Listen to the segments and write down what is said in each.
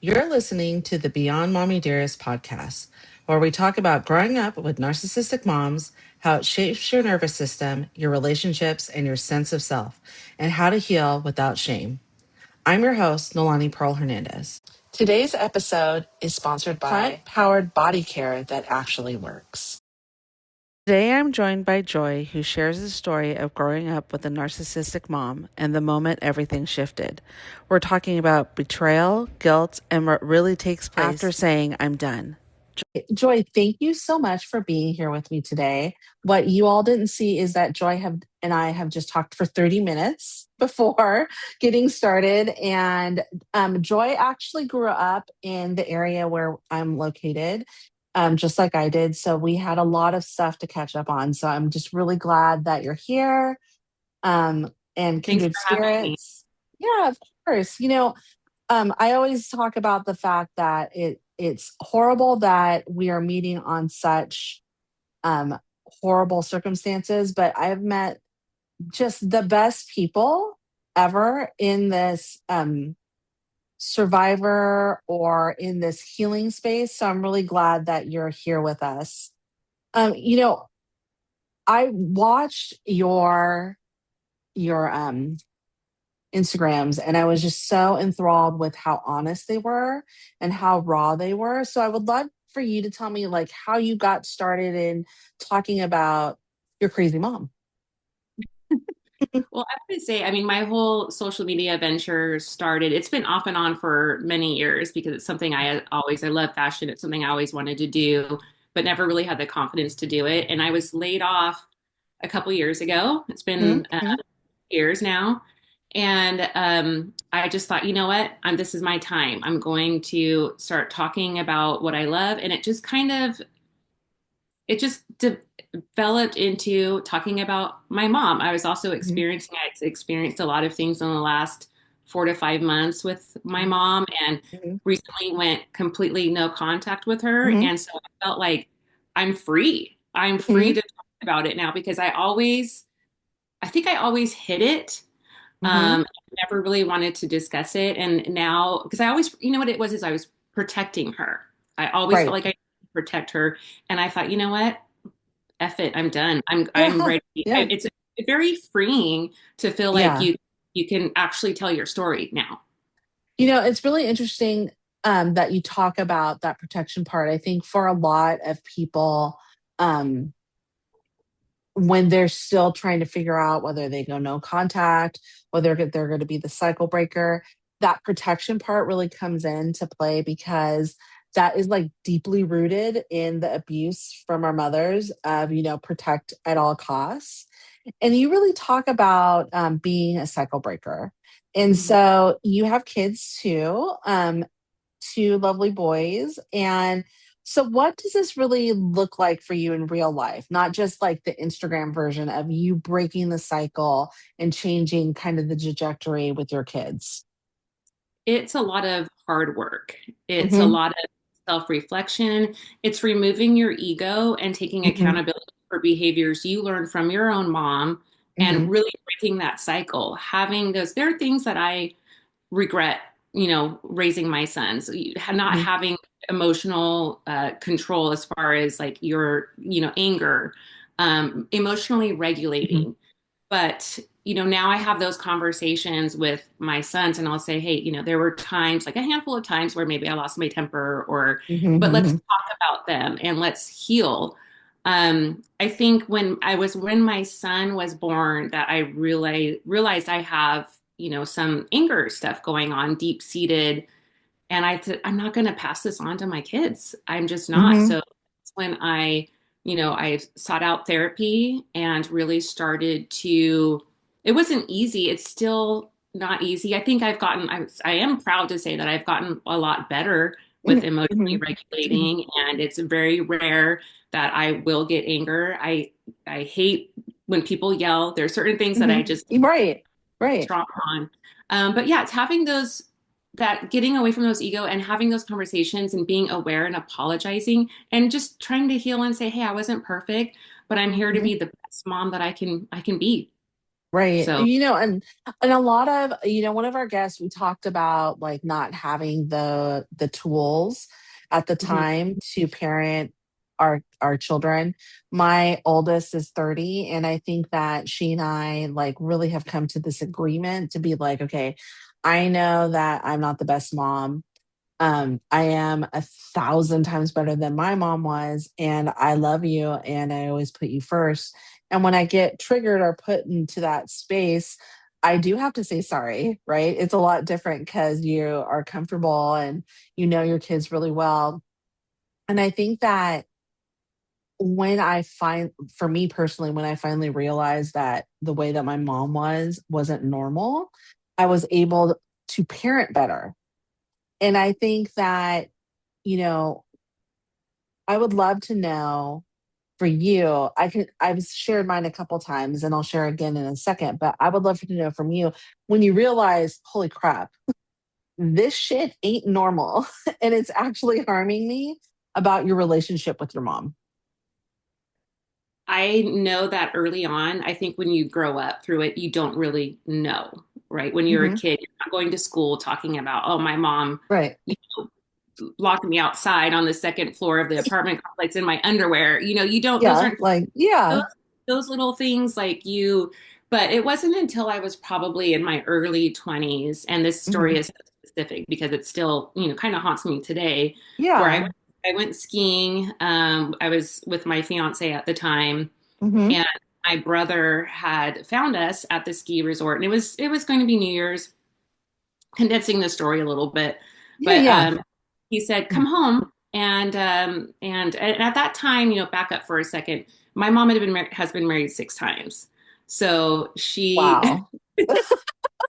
You're listening to the Beyond Mommy Dearest podcast, where we talk about growing up with narcissistic moms, how it shapes your nervous system, your relationships, and your sense of self, and how to heal without shame. I'm your host, Nolani Pearl Hernandez. Today's episode is sponsored by plant-powered body care that actually works. Today, I'm joined by Joy, who shares the story of growing up with a narcissistic mom and the moment everything shifted. We're talking about betrayal, guilt, and what really takes place after saying, I'm done. Joy, thank you so much for being here with me today. What you all didn't see is that and I have just talked for 30 minutes before getting started. And Joy actually grew up in the area where I'm located, just like I did. So we had a lot of stuff to catch up on. So I'm just really glad that you're here, and Thanks kindred for having me. spirits. Yeah, of course. I always talk about the fact that it's horrible that we are meeting on such um, horrible circumstances, but I've met just the best people ever in this survivor or in this healing space. So I'm really glad that you're here with us. Um, you know, I watched your Instagrams, and I was just so enthralled with how honest they were and how raw they were. So I would love for you to tell me like how you got started in talking about your crazy mom. Well, I would say, I mean, my whole social media venture started, it's been off and on for many years because it's something I love fashion. It's something I always wanted to do, but never really had the confidence to do it. And I was laid off a couple years ago. It's been Mhm. years now. And I just thought, you know what? This is my time. I'm going to start talking about what I love. And it just developed into talking about my mom. I was also Mhm. I experienced a lot of things in the last 4 to 5 months with my mom, and Mhm. recently went completely no contact with her. Mhm. And so I felt like I'm free. I'm free Mhm. to talk about it now because I think I always hid it. Mhm. Never really wanted to discuss it. And now, because I always, you know what it was, is I was protecting her. I always felt Right. like I needed to protect her. And I thought, you know what? Eff it, I'm done. I'm Yeah. ready. Yeah. It's very freeing to feel like Yeah. you can actually tell your story now. It's really interesting that you talk about that protection part. I think for a lot of people, um, when they're still trying to figure out whether they go no contact, whether they're going to be the cycle breaker, that protection part really comes into play because that is like deeply rooted in the abuse from our mothers of, protect at all costs. And you really talk about being a cycle breaker. And Mhm. so you have kids too, two lovely boys. And so, what does this really look like for you in real life? Not just like the Instagram version of you breaking the cycle and changing kind of the trajectory with your kids. It's a lot of hard work. It's a Hmm. lot of self-reflection. It's removing your ego and taking Hmm. accountability for behaviors you learned from your own mom and Hmm. really breaking that cycle. There are things that I regret, raising my sons, not Hmm. having emotional control as far as like your, anger, emotionally Hmm. regulating. But, now I have those conversations with my sons and I'll say, hey, there were times, like a handful of times where maybe I lost my temper but let's Hmm. talk about them and let's heal. I think when my son was born that I really realized I have, some anger stuff going on, deep seated. And I'm not going to pass this on to my kids. I'm just not. Hmm. So that's when I sought out therapy and really started to, it wasn't easy. It's still not easy. I think I am proud to say that I've gotten a lot better with emotionally Hmm. regulating. And it's very rare that I will get anger. I hate when people yell. There are certain things that Hmm. I just Right. Right. strong on. But yeah, it's having that getting away from those ego and having those conversations and being aware and apologizing and just trying to heal and say, hey, I wasn't perfect, but I'm here to Hmm. be the best mom that I can be. Right. So, And a lot of, one of our guests, we talked about like not having the tools at the mhm. time to parent our children. My oldest is 30, and I think that she and I like really have come to this agreement to be like, okay, I know that I'm not the best mom. I am 1,000 times better than my mom was, and I love you, and I always put you first. And when I get triggered or put into that space, I do have to say sorry, right? It's a lot different because you are comfortable and you know your kids really well. And I think that for me personally, when I finally realized that the way that my mom wasn't normal, I was able to parent better. And I think that, you know, I would love to know for you. I've shared mine a couple times and I'll share again in a second, but I would love to know from you when you realize, holy crap, this shit ain't normal and it's actually harming me about your relationship with your mom. I know that early on, I think when you grow up through it, you don't really know, right? When you're a Hmm. kid, you're not going to school talking about, oh, my mom Right. locked me outside on the second floor of the apartment complex in my underwear. You don't, those Yeah. aren't Like, those, yeah. those little things like but it wasn't until I was probably in my early 20s, and this story Hmm. is so specific because it still, kind of haunts me today, where Yeah. I went skiing. I was with my fiance at the time, Hmm. and my brother had found us at the ski resort, and it was going to be New Year's, condensing the story a little bit, Yeah. but Yeah. he said, "Come home." And at that time, back up for a second. My mom has been married 6 times, so she, Wow.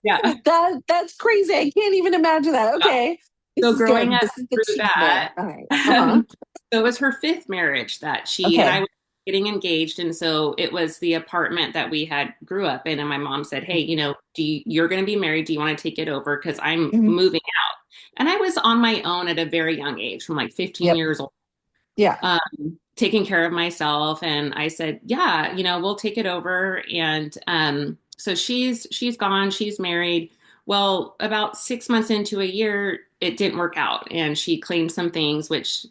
yeah. That's crazy. I can't even imagine that. Okay. This So is growing good. up This is the through achievement. that, All right. Uh-huh. so it was her fifth marriage that she and I Okay. were getting engaged, and so it was the apartment that we had grew up in. And my mom said, "Hey, you're going to be married. Do you want to take it over? Because I'm Hmm. moving out." And I was on my own at a very young age, from like 15 Yep. years old, Yeah. taking care of myself. And I said, "Yeah, we'll take it over." And so she's gone. She's married. Well, about 6 months into a year, it didn't work out, and she claimed some things, which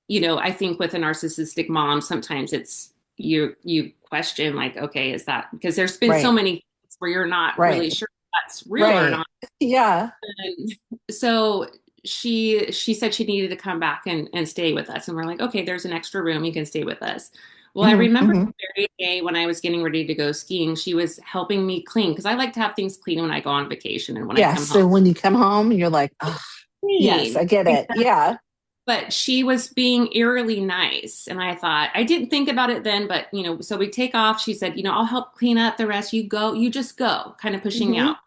I think with a narcissistic mom, sometimes it's you question like, okay, is that because there's been so Right. many things where you're not really Right. sure if that's real or Right. not. Yeah. And so she said she needed to come back and stay with us. And we're like, okay, there's an extra room. You can stay with us. Well, I Hmm. remember Hmm. the very day when I was getting ready to go skiing, she was helping me clean because I like to have things clean when I go on vacation and when I Yeah. come home. So when you come home, you're like, oh, yes, Clean. I get it. Yeah. But she was being eerily nice. And I thought, I didn't think about it then, but so we take off. She said, I'll help clean up the rest. You go, you just go, kind of pushing me Hmm. out.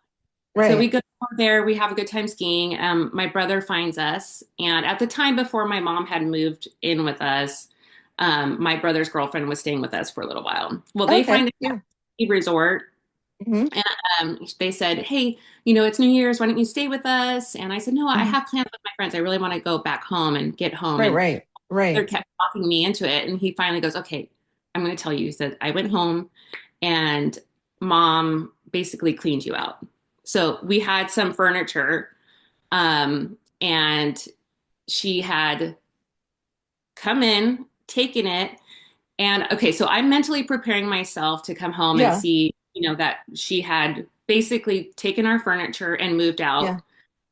So we Right. go there, we have a good time skiing. My brother finds us. And at the time before my mom had moved in with us, my brother's girlfriend was staying with us for a little while. Well, they Okay. find us at Yeah. a resort, Hmm. and they said, "Hey, it's New Year's. Why don't you stay with us?" And I said, "No, I Hmm. have plans with my friends. I really want to go back home and get home." Right. And Right. they Right. kept talking me into it. And he finally goes, "Okay, I'm going to tell you." He said, "I went home and mom basically cleaned you out." So we had some furniture, and she had come in, taken it. And okay, so I'm mentally preparing myself to come home and Yeah. see, that she had basically taken our furniture and moved Yeah. out.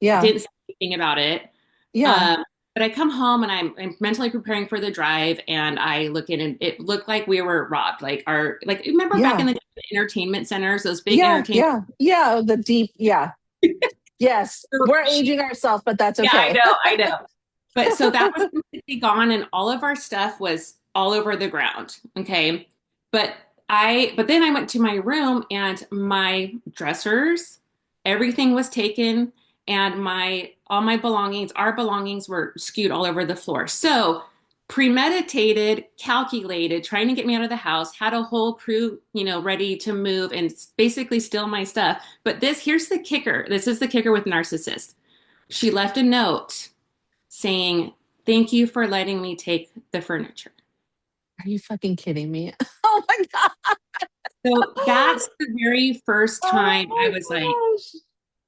Yeah. Didn't say anything about it. Yeah. Um, but I come home and I'm mentally preparing for the drive, and I look in and it looked like we were robbed. Like remember back in Yeah. the entertainment centers, those big Yeah. entertainment. Yeah. Yeah. The deep. Yeah. Yes. So We're aging ourselves, but that's yeah, I okay. know, I know. But so that was completely gone, and all of our stuff was all over the ground. Okay. But but then I went to my room, and my dressers, everything was taken, and all my belongings, our belongings were skewed all over the floor. So premeditated, calculated, trying to get me out of the house, had a whole crew, ready to move and basically steal my stuff. But here's the kicker. This is the kicker with narcissists. She left a note saying, "Thank you for letting me take the furniture." Are you fucking kidding me? Oh my God. So that's the very first time I Oh was like, my gosh.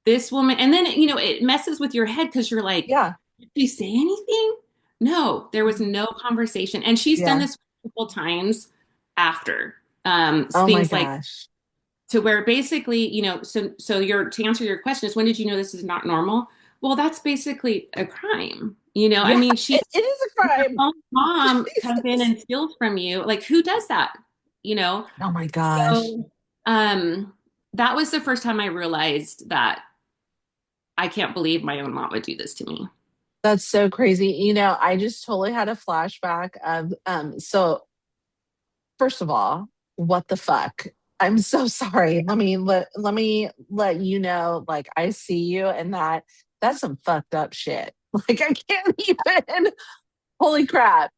this woman, and then, it messes with your head because you're like, Yeah. did she say anything? No, there was no conversation. And she's done Yeah. this multiple times after. Oh my Things like gosh. to where basically, so your to answer your question is when did you know this is not normal? Well, that's basically a crime. I Yeah, mean, she it is a your crime. own mom comes in Jesus. and steals from you. Like, who does that? You know? Oh my gosh. So that was the first time I realized that I can't believe my own mom would do this to me. That's so crazy. I just totally had a flashback of so first of all, what the fuck? I'm so sorry. Let me let you know, like I see you and that's some fucked up shit. Like I can't even holy crap.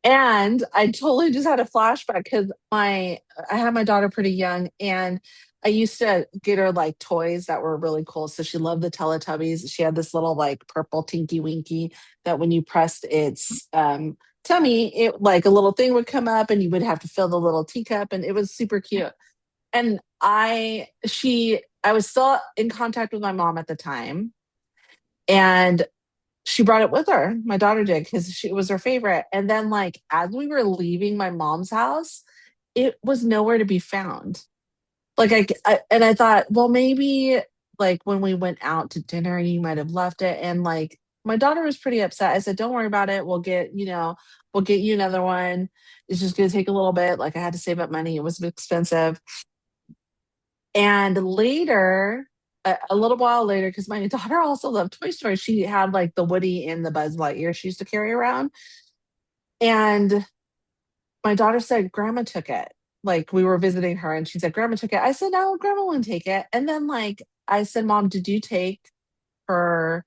And I totally just had a flashback because I had my daughter pretty young, and I used to get her like toys that were really cool. So she loved the Teletubbies. She had this little like purple Tinky Winky that when you pressed its tummy, it like a little thing would come up and you would have to fill the little teacup, and it was super cute. And I was still in contact with my mom at the time, and she brought it with her. My daughter did because it was her favorite. And then, like, as we were leaving my mom's house, it was nowhere to be found. Like, and I thought, well, maybe like when we went out to dinner, you might have left it. And like, my daughter was pretty upset. I said, don't worry about it. We'll get you another one. It's just going to take a little bit. Like, I had to save up money. It was expensive. And later, a little while later, because my daughter also loved Toy Story, she had like the Woody and the Buzz Lightyear she used to carry around. And my daughter said, Grandma took it. Like we were visiting her and she said, Grandma took it. I said, no, Grandma wouldn't take it. And then, like, I said, Mom, did you take her,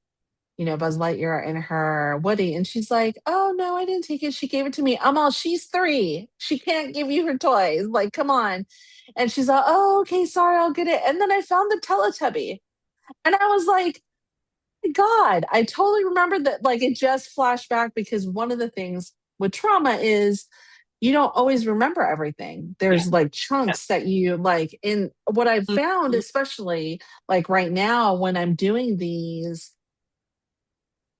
Buzz Lightyear and her Woody? And she's like, oh, no, I didn't take it. She gave it to me. I'm all, she's 3. She can't give you her toys. Like, come on. And she's like, oh, okay, sorry, I'll get it. And then I found the Teletubby. And I was like, God, I totally remember that. Like it just flashed back because one of the things with trauma is you don't always remember everything. Yeah. There's like chunks that you like. In what I've found, Mhm. especially like right now when I'm doing these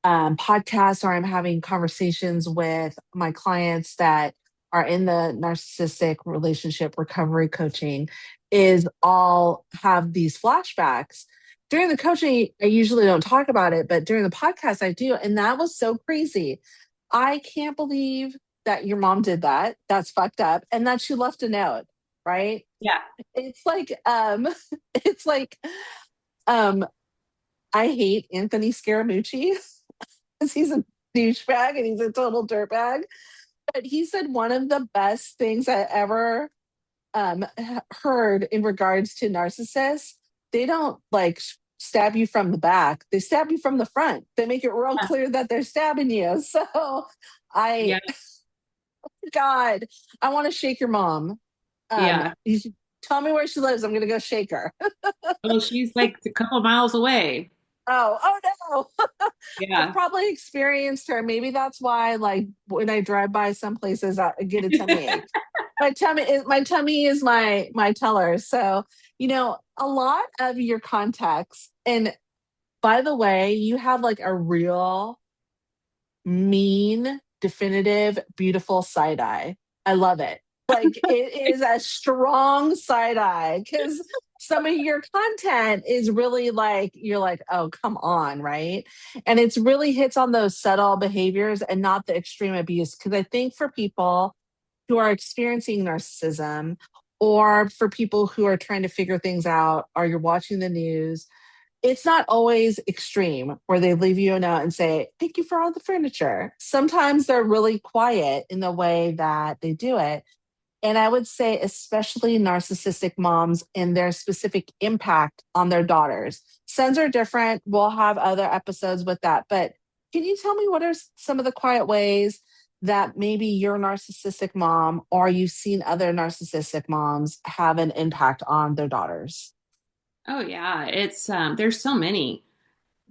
podcasts or I'm having conversations with my clients that are in the narcissistic relationship recovery coaching, is all have these flashbacks. During the coaching, I usually don't talk about it, but during the podcast, I do. And that was so crazy. I can't believe that your mom did that. That's fucked up. And that she left a note, right? Yeah. It's like, it's like, um, I hate Anthony Scaramucci because he's a douchebag and he's a total dirtbag. But he said one of the best things I ever heard in regards to narcissists. They don't like stab you from the back; they stab you from the front. They make it real clear that they're stabbing you. So, I Yeah. God, I want to shake your mom. Yeah. You should tell me where she lives. I'm gonna go shake her. Well, she's like a couple miles away. Oh no. I've Yeah. probably experienced her. Maybe that's why, like, when I drive by some places, I get a tummy ache. My tummy is my teller. So, a lot of your context. And by the way, you have like a real mean, definitive, beautiful side eye. I love it. Like it is a strong side eye because some of your content is really like, you're like, oh, come on, right? And it's really hits on those subtle behaviors and not the extreme abuse. Because I think for people who are experiencing narcissism, or for people who are trying to figure things out, or you're watching the news, it's not always extreme where they leave you a note and say, thank you for all the furniture. Sometimes they're really quiet in the way that they do it. And I would say, especially narcissistic moms and their specific impact on their daughters. Sons are different. We'll have other episodes with that. But can you tell me what are some of the quiet ways that maybe your narcissistic mom or you've seen other narcissistic moms have an impact on their daughters? Oh yeah. It's there's so many.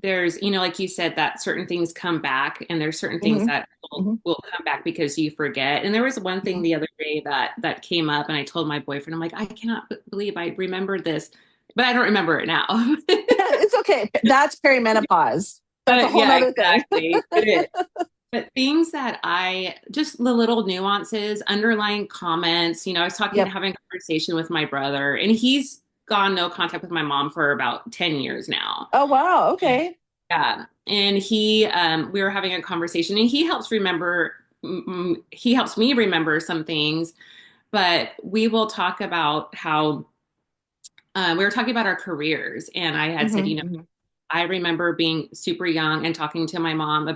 There's, like you said, that certain things come back and there's certain things Hmm. that hmm will come back because you forget. And there was one thing the other day that came up, and I told my boyfriend, I'm like, I cannot believe I remembered this, but I don't remember it now. It's okay. That's perimenopause. That's a whole Yeah, nother thing. exactly. It is. But things that just the little nuances, underlying comments, I was Yep. having a conversation with my brother, and he's gone no contact with my mom for about 10 years now. Oh, wow. Okay. Yeah. And we were having a conversation, and he helps me remember some things, but we will talk about how, we were talking about our careers. And I had said, Hmm I remember being super young and talking to our mom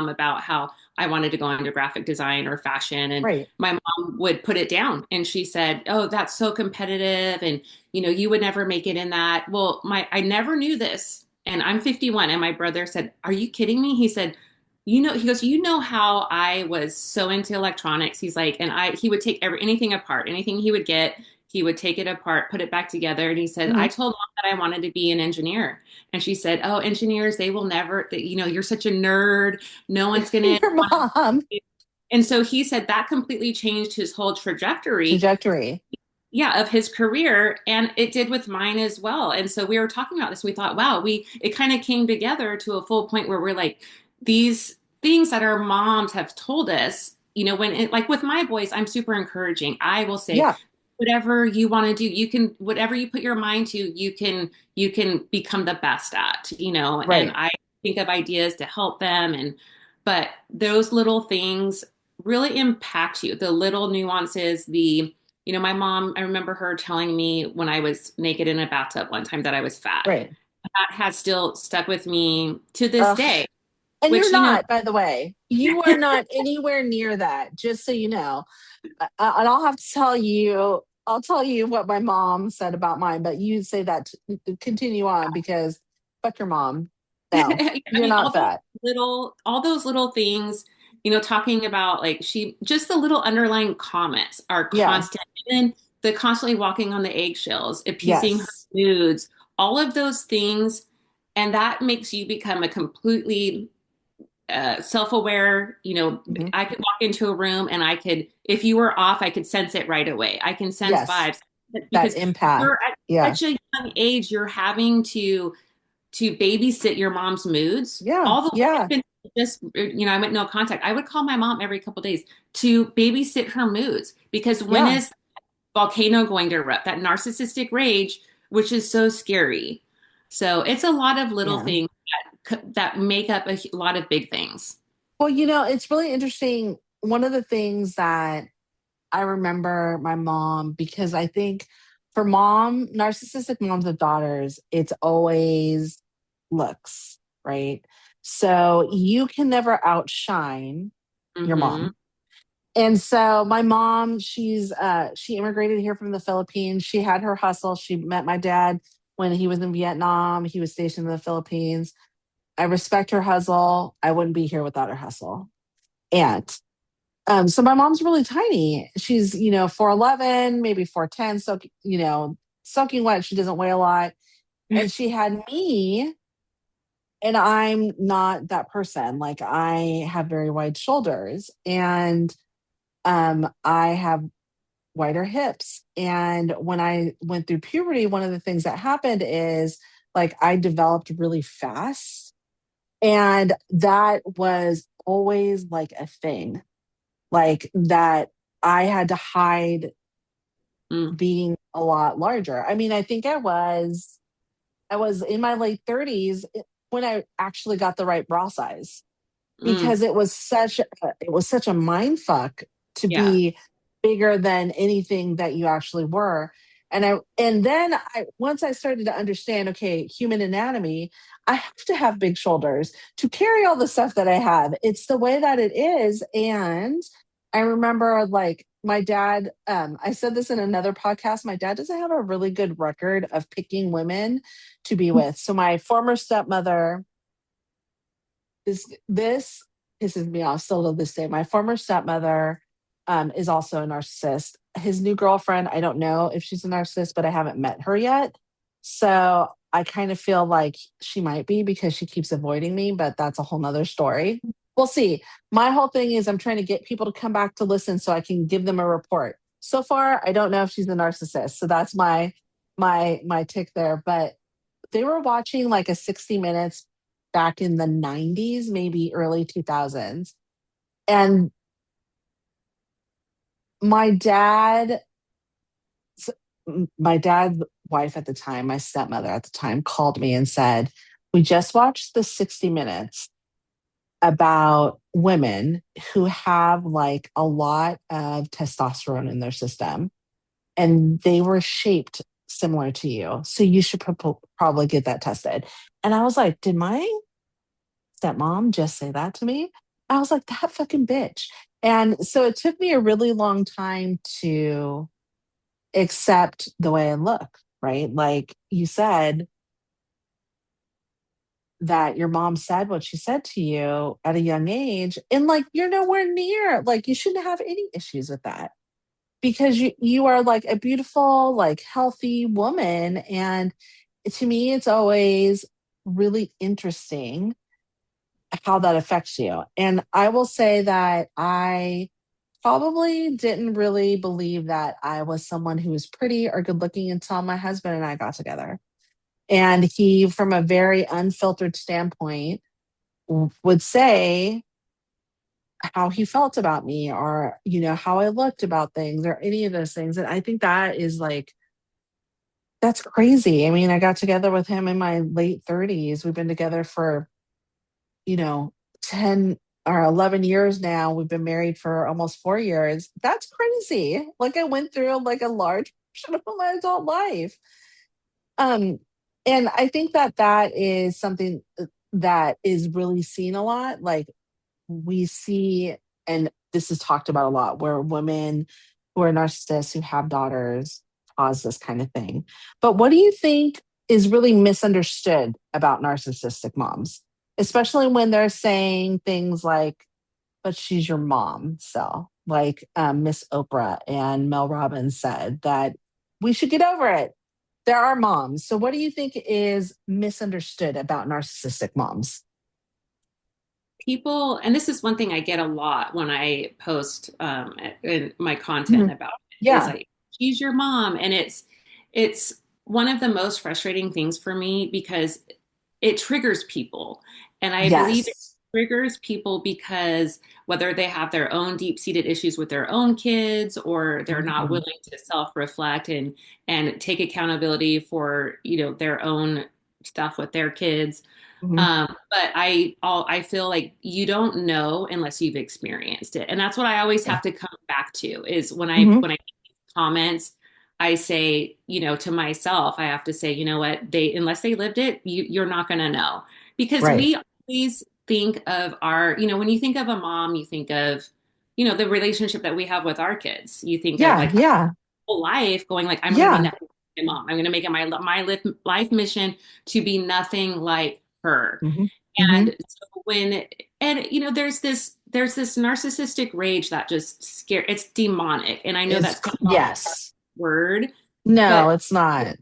about how I wanted to go into graphic design or fashion. And Right. my mom would put it down and she said, "Oh, that's so competitive. And, you would never make it in that." Well, I never knew this. And I'm 51. And my brother said, "Are you kidding me?" He said, he goes, how I was so into electronics. He's like, and he would take anything apart, anything he would get, he would take it apart, put it back together. And he said, hmm "I told mom that I wanted to be an engineer." And she said, "Oh, engineers, they will never, you're such a nerd. No one's going to Your want to." mom And so he said that completely changed his whole trajectory, trajectory. yeah, of his career. And it did with mine as well. And so we were talking about this. We thought, wow, it kind of came together to a full point where we're like, these things that our moms have told us, like with my boys, I'm super encouraging. I will say, Yeah. whatever you want to do, whatever you put your mind to, you can become the best at, and Right. I think of ideas to help them. But those little things really impact you, the little nuances, my mom, I remember her telling me when I was naked in a bathtub one time that I was fat. Right. That has still stuck with me to this Ugh. day, And you're which, not, by the way. You are not anywhere near that, just so you know. And I'll have to tell you, I'll tell you what my mom said about mine, but you say that, continue on because fuck your mom. No, I you're mean, not fat. all those little things, talking about like just the little underlying comments are Yeah. constant. And then the constantly walking on the eggshells, appeasing her Yes. moods, all of those things. And that makes you become a completely self-aware. hmm I could walk into a room and if you were off, I could sense it right away. I can sense Yes. vibes That because empath. you're at Yeah. such a young age, you're having to babysit your mom's moods. Yeah. All the way Yeah. up until just, I went no contact. I would call my mom every couple of days to babysit her moods because when Yeah. is volcano going to erupt? That narcissistic rage, which is so scary. So it's a lot of little Yeah. things that make up a lot of big things. Well, it's really interesting. One of the things that I remember my mom, because I think for narcissistic moms of daughters, it's always looks, right? So you can never outshine your Hmm. mom. And so my mom, she immigrated here from the Philippines. She had her hustle. She met my dad when he was in Vietnam. He was stationed in the Philippines. I respect her hustle. I wouldn't be here without her hustle. And so my mom's really tiny. She's, 4'11, maybe 4'10, so, soaking wet. She doesn't weigh a lot. And she had me, and I'm not that person. Like I have very wide shoulders and I have wider hips. And when I went through puberty, one of the things that happened is like I developed really fast. And that was always like a thing, like that I had to hide Mm, being a lot larger. I mean, I think I was in my late 30s when I actually got the right bra size mm, because it was such a mind fuck to yeah. be bigger than anything that you actually were. And then once I started to understand, okay, human anatomy, I have to have big shoulders to carry all the stuff that I have. It's the way that it is. And I remember like my dad, I said this in another podcast, my dad doesn't have a really good record of picking women to be with. So my former stepmother, this pisses me off still to this day. My former stepmother is also a narcissist. His new girlfriend, I don't know if she's a narcissist, but I haven't met her yet. So I kind of feel like she might be because she keeps avoiding me, but that's a whole nother story. We'll see. My whole thing is I'm trying to get people to come back to listen so I can give them a report. So far, I don't know if she's a narcissist. So that's my tick there. But they were watching like a 60 minutes back in the 90s, maybe early 2000s. And my dad, my dad's wife at the time, my stepmother at the time, called me and said, "We just watched the 60 minutes about women who have like a lot of testosterone in their system, and they were shaped similar to you. So you should probably get that tested." And I was like, did my stepmom just say that to me? I was like, that fucking bitch. And so it took me a really long time to accept the way I look, right? Like you said, that your mom said what she said to you at a young age, and like you're nowhere near, like you shouldn't have any issues with that because you are like a beautiful, like healthy woman. And to me it's always really interesting how that affects you. And I will say that I probably didn't really believe that I was someone who was pretty or good looking until my husband and I got together. And he, from a very unfiltered standpoint, would say how he felt about me, or how I looked about things, or any of those things. And I think that is like, that's crazy. I mean, I got together with him in my late 30s. We've been together for, you know 10 or 11 years now. We've been married for almost 4 years. That's crazy. Like I went through like a large portion of my adult life. um and I think that that is something that is really seen a lot. Like we see, and this is talked about a lot, where women who are narcissists who have daughters cause this kind of thing. But what do you think is really misunderstood about narcissistic moms, especially when they're saying things like, "But she's your mom"? So, like Miss Oprah and Mel Robbins said that we should get over it. There are moms. So, what do you think is misunderstood about narcissistic moms? People, and this is one thing I get a lot when I post in my content Mhm. about it, is Yeah. like, she's your mom. And it's one of the most frustrating things for me because it triggers people. And I believe it Yes. triggers people because whether they have their own deep-seated issues with their own kids, or they're not Mhm. willing to self-reflect and take accountability for, their own stuff with their kids. Mhm. But I feel like you don't know unless you've experienced it. And that's what I always Yeah. have to come back to, is when I Mhm. when I comments, I say, to myself, I have to say, you know what, they unless they lived it, you're not going to know. Because Right. we always think of our, when you think of a mom, you think of, the relationship that we have with our kids. You think of Yeah. like Yeah. whole life going like, I'm going to be Yeah. nothing like my mom. I'm going to make it my life mission to be nothing like her. Mhm. Mhm. And so there's this narcissistic rage that just it's demonic. And I know that's kind of a hard Yes. word, No, but it's not.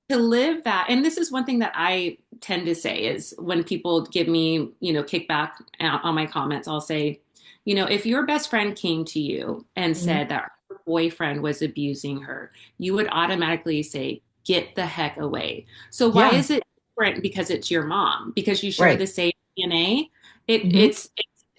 to live that, and this is one thing that I tend to say is when people give me, kickback on my comments, I'll say, if your best friend came to you and Mhm. said that her boyfriend was abusing her, you would automatically say, get the heck away. So why Yeah. is it different? Because it's your mom, because you share Right. the same DNA. Mhm. It's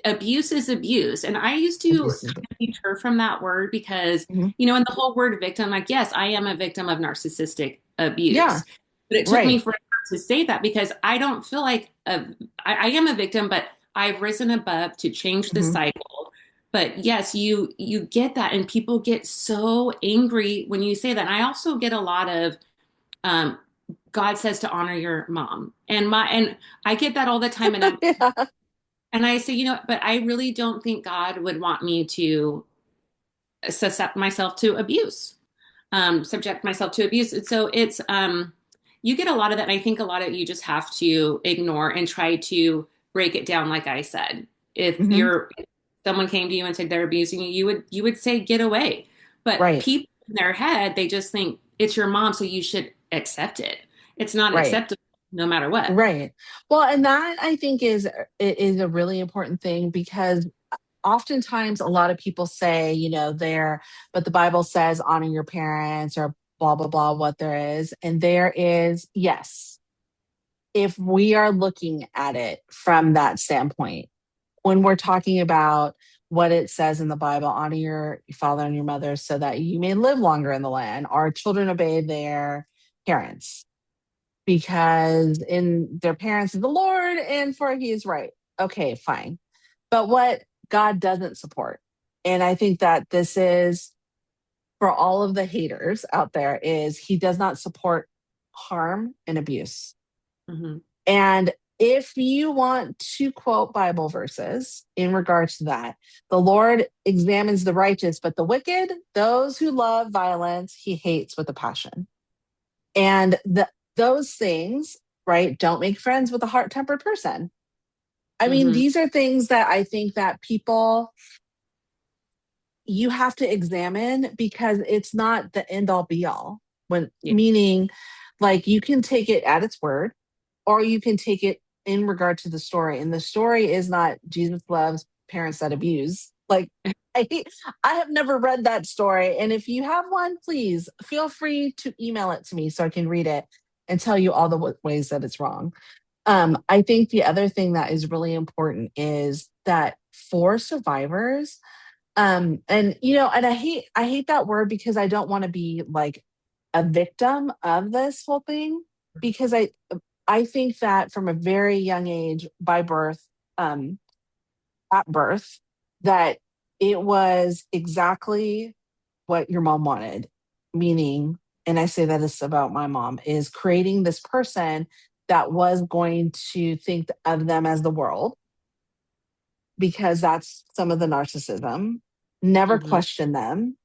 abuse is abuse. And I used to Abuse is kind bad. of deter from that word because, Mhm. and the whole word victim, like, yes, I am a victim of narcissistic Yeah. abuse. But it took me Right. forever to say that because I don't feel like I am a victim, but I've risen above to change the Mhm. cycle. But yes, you get that, and people get so angry when you say that. And I also get a lot of um, God says to honor your mom, and I get that all the time, Yeah. and I say, but I really don't think God would want me to subject myself to abuse, subject myself to abuse. And so you get a lot of that. And I think a lot of you just have to ignore and try to break it down. Like I said, Mhm. if someone came to you and said they're abusing you, you would say, get away. But Right. people in their head, they just think it's your mom, so you should accept it. It's not Right. acceptable. no matter what. Right. Well, and that I think is a really important thing because oftentimes a lot of people say, but the Bible says honor your parents or blah blah blah what there is. And there is, yes, if we are looking at it from that standpoint, when we're talking about what it says in the Bible, honor your father and your mother so that you may live longer in the land, our children obey their parents because in their parents is the Lord and for he is right. Okay, fine. But what God doesn't support, and I think that this is for all of the haters out there, is he does not support harm and abuse. Mm-hmm. And if you want to quote Bible verses in regards to that, the Lord examines the righteous, but the wicked, those who love violence, he hates with a passion. And those things, right, don't make friends with a hot tempered person. I mean, Mm-hmm. these are things that I think that people, you have to examine because it's not the end all be all. When Yeah. meaning, like you can take it at its word, or you can take it in regard to the story. And the story is not Jesus loves parents that abuse. Like I, I have never read that story. And if you have one, please feel free to email it to me so I can read it and tell you all the ways that it's wrong. I think the other thing that is really important is that for survivors, and I hate that word because I don't want to be like a victim of this whole thing because I think that from a very young age by birth, um at birth, that it was exactly what your mom wanted, meaning, and I say that this about my mom, is creating this person that was going to think of them as the world because that's some of the narcissism, never Mm-hmm. question them,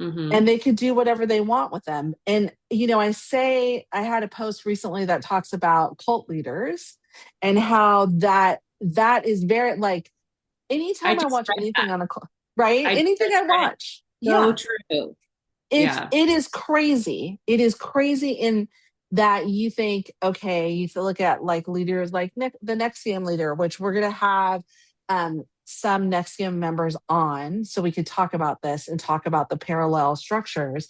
Mm-hmm. and they could do whatever they want with them. And, I had a post recently that talks about cult leaders and how that is very like I anytime I just watch read anything that. on a cult, right? I Anything just I read it. watch. So Yeah. true. It's Yeah. it is crazy. It is crazy in that you think, okay, you look at like leaders like the Nexium leader, which we're gonna have some Nexium members on so we could talk about this and talk about the parallel structures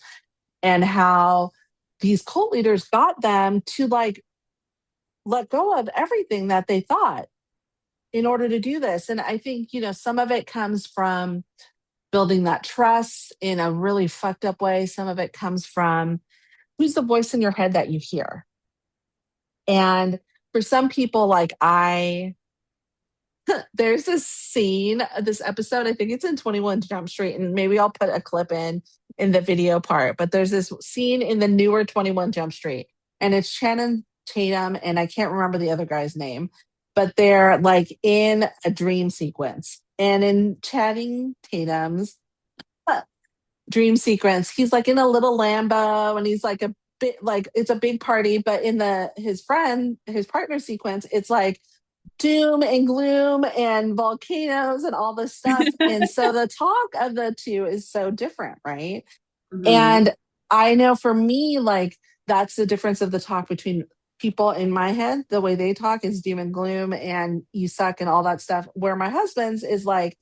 and how these cult leaders got them to like let go of everything that they thought in order to do this. And I think, some of it comes from building that trust in a really fucked up way. Some of it comes from who's the voice in your head that you hear. And for some people, like there's this scene, this episode, I think it's in 21 Jump Street, and maybe I'll put a clip in the video part, but there's this scene in the newer 21 Jump Street, and it's Shannon Tatum, and I can't remember the other guy's name, but they're like in a dream sequence. And in Channing Tatum's dream sequence, he's like in a little Lambo and he's like a bit like it's a big party, but in his partner sequence, it's like doom and gloom and volcanoes and all this stuff. And so the talk of the two is so different, right? Mm-hmm. And I know for me, like that's the difference of the talk between people in my head. The way they talk is doom and gloom and you suck and all that stuff. Where my husband's is like,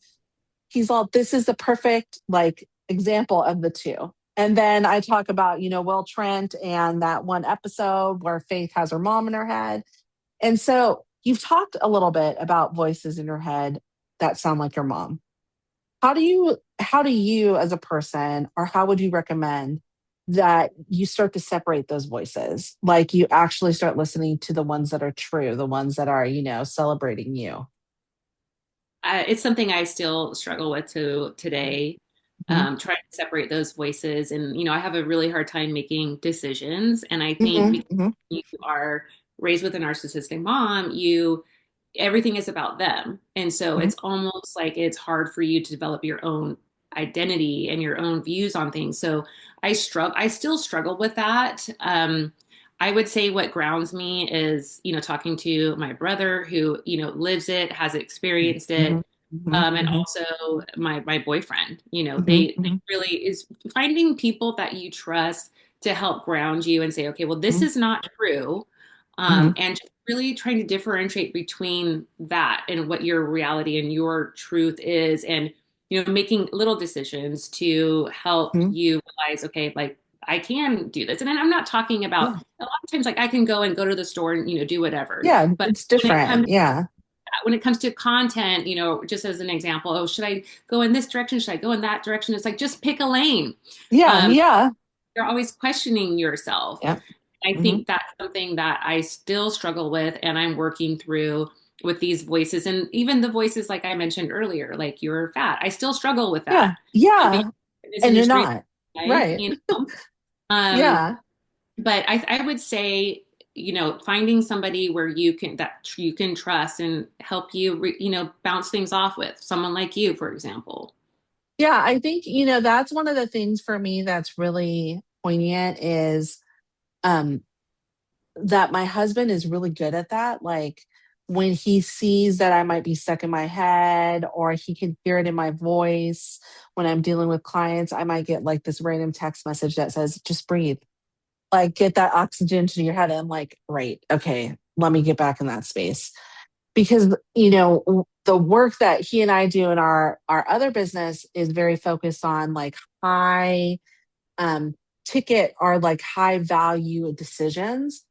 he's all, this is the perfect like example of the two. And then I talk about, Will Trent and that one episode where Faith has her mom in her head. And so you've talked a little bit about voices in your head that sound like your mom. How do you as a person, or how would you recommend that you start to separate those voices? Like you actually start listening to the ones that are true, the ones that are, celebrating you. It's something I still struggle with to today. Mhm. Trying to separate those voices, and I have a really hard time making decisions. And I think Mhm. because Mhm. you are raised with a narcissistic mom, you everything is about them, and so Mhm. it's almost like it's hard for you to develop your own identity and your own views on things. So I still struggle with that. I would say what grounds me is, talking to my brother who, lives it, has experienced it, Mhm. Mhm. and Mhm. also my boyfriend. Mhm. They Mhm. really is finding people that you trust to help ground you and say, okay, well, this Mhm. is not true. Hmm. And just really trying to differentiate between that and what your reality and your truth is, and making little decisions to help Hmm. you realize, okay, like I can do this. And then I'm not talking about, Yeah. a lot of times, like I can go and go to the store and do whatever. Yeah. But It's when it different. comes Yeah. when it comes to content, just as an example, oh, should I go in this direction? Should I go in that direction? It's like, just pick a lane. Yeah. Um, Yeah. you're always questioning yourself. Yeah. I Hmm. think that's something that I still struggle with, and I'm working through with these voices, and even the voices like I mentioned earlier, like you're fat. I still struggle with Yeah. that. Being Yeah. in this And you're industry, not. life, Right. Um, Yeah. but I would say, finding somebody where you can trust and help you, bounce things off with someone like you, for example. Yeah. I think, that's one of the things for me that's really poignant is um that my husband is really good at that. Like when he sees that I might be stuck in my head or he can hear it in my voice when I'm dealing with clients, I might get like this random text message that says, just breathe, like get that oxygen to your head. And I'm like, right, okay, let me get back in that space. Because, the work that he and I do in our other business is very focused on like high um ticket or like high value decisions,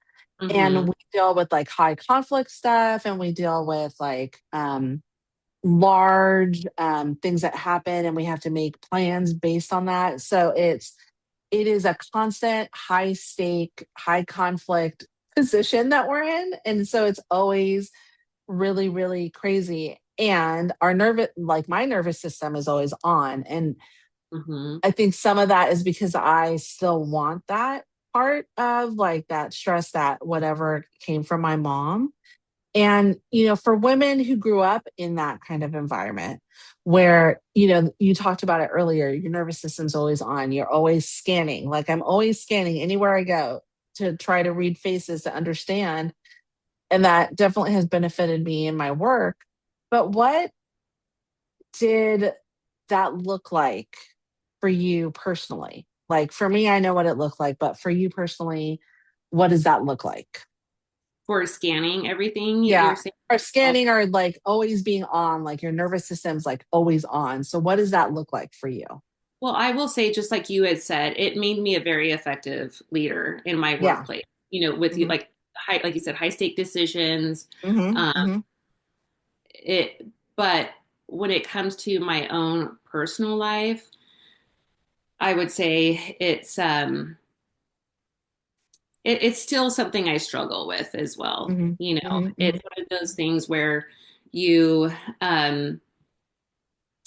and Hmm. we deal with like high conflict stuff, and we deal with like large things that happen, and we have to make plans based on that. So it is a constant high stake, high conflict position that we're in, and so it's always really really crazy, and our nervous like my nervous system is always on. And Hmm. I think some of that is because I still want that part of like that stress, that whatever came from my mom. And, for women who grew up in that kind of environment where, you talked about it earlier, your nervous system's always on, you're always scanning. Like I'm always scanning anywhere I go to try to read faces to understand. And that definitely has benefited me in my work. But what did that look like for you personally? Like for me, I know what it looked like, but for you personally, what does that look like? For scanning everything, you're Yeah. saying? Or Oh, scanning or like always being on, like your nervous system's like always on. So what does that look like for you? well, I will say, just like you had said, it made me a very effective leader in my Yeah. workplace. With you, Hmm. like like you said, high stake decisions. Hmm. Um, Hmm. it, but when it comes to my own personal life, I would say it's still something I struggle with as well. Hmm. Hmm. Hmm. It's one of those things where you um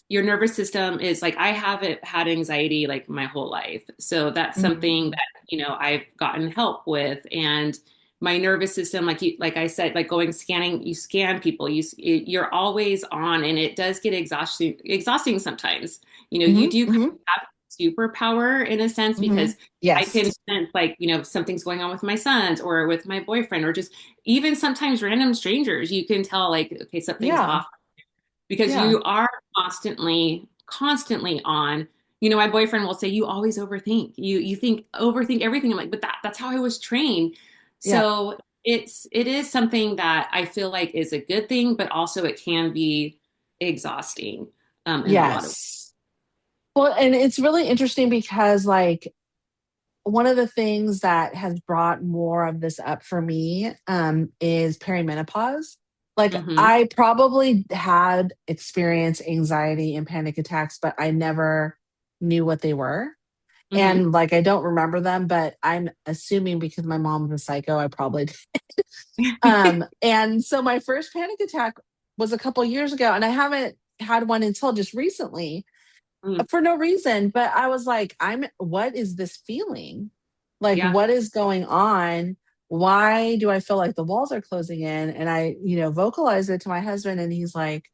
your nervous system is like, I haven't had anxiety like my whole life. So that's Hmm. something that, I've gotten help with. And my nervous system, like I said, like going scanning, you scan people, you're always on, and it does get exhausting sometimes. Hmm. You do kind Hmm. of have superpower in a sense, Hmm. because I can Yes. sense, like, something's going on with my sons or with my boyfriend, or just even sometimes random strangers. You can tell, like, okay, something's Yeah. off, because Yeah. you are constantly on. My boyfriend will say, you always overthink. You think overthink everything. I'm like, but that's how I was trained. Yeah. So it is something that I feel like is a good thing, but also it can be exhausting, in a lot of. Yes. Well, and it's really interesting because like one of the things that has brought more of this up for me is perimenopause. Like Hmm. I probably had experienced anxiety and panic attacks, but I never knew what they were. Hmm. And like I don't remember them, but I'm assuming because my mom was a psycho, I probably did. And so my first panic attack was a couple years ago, and I haven't had one until just recently for no reason. But I was like, what is this feeling? Like, Yeah. what is going on? Why do I feel like the walls are closing in? And I, vocalize it to my husband, and he's like,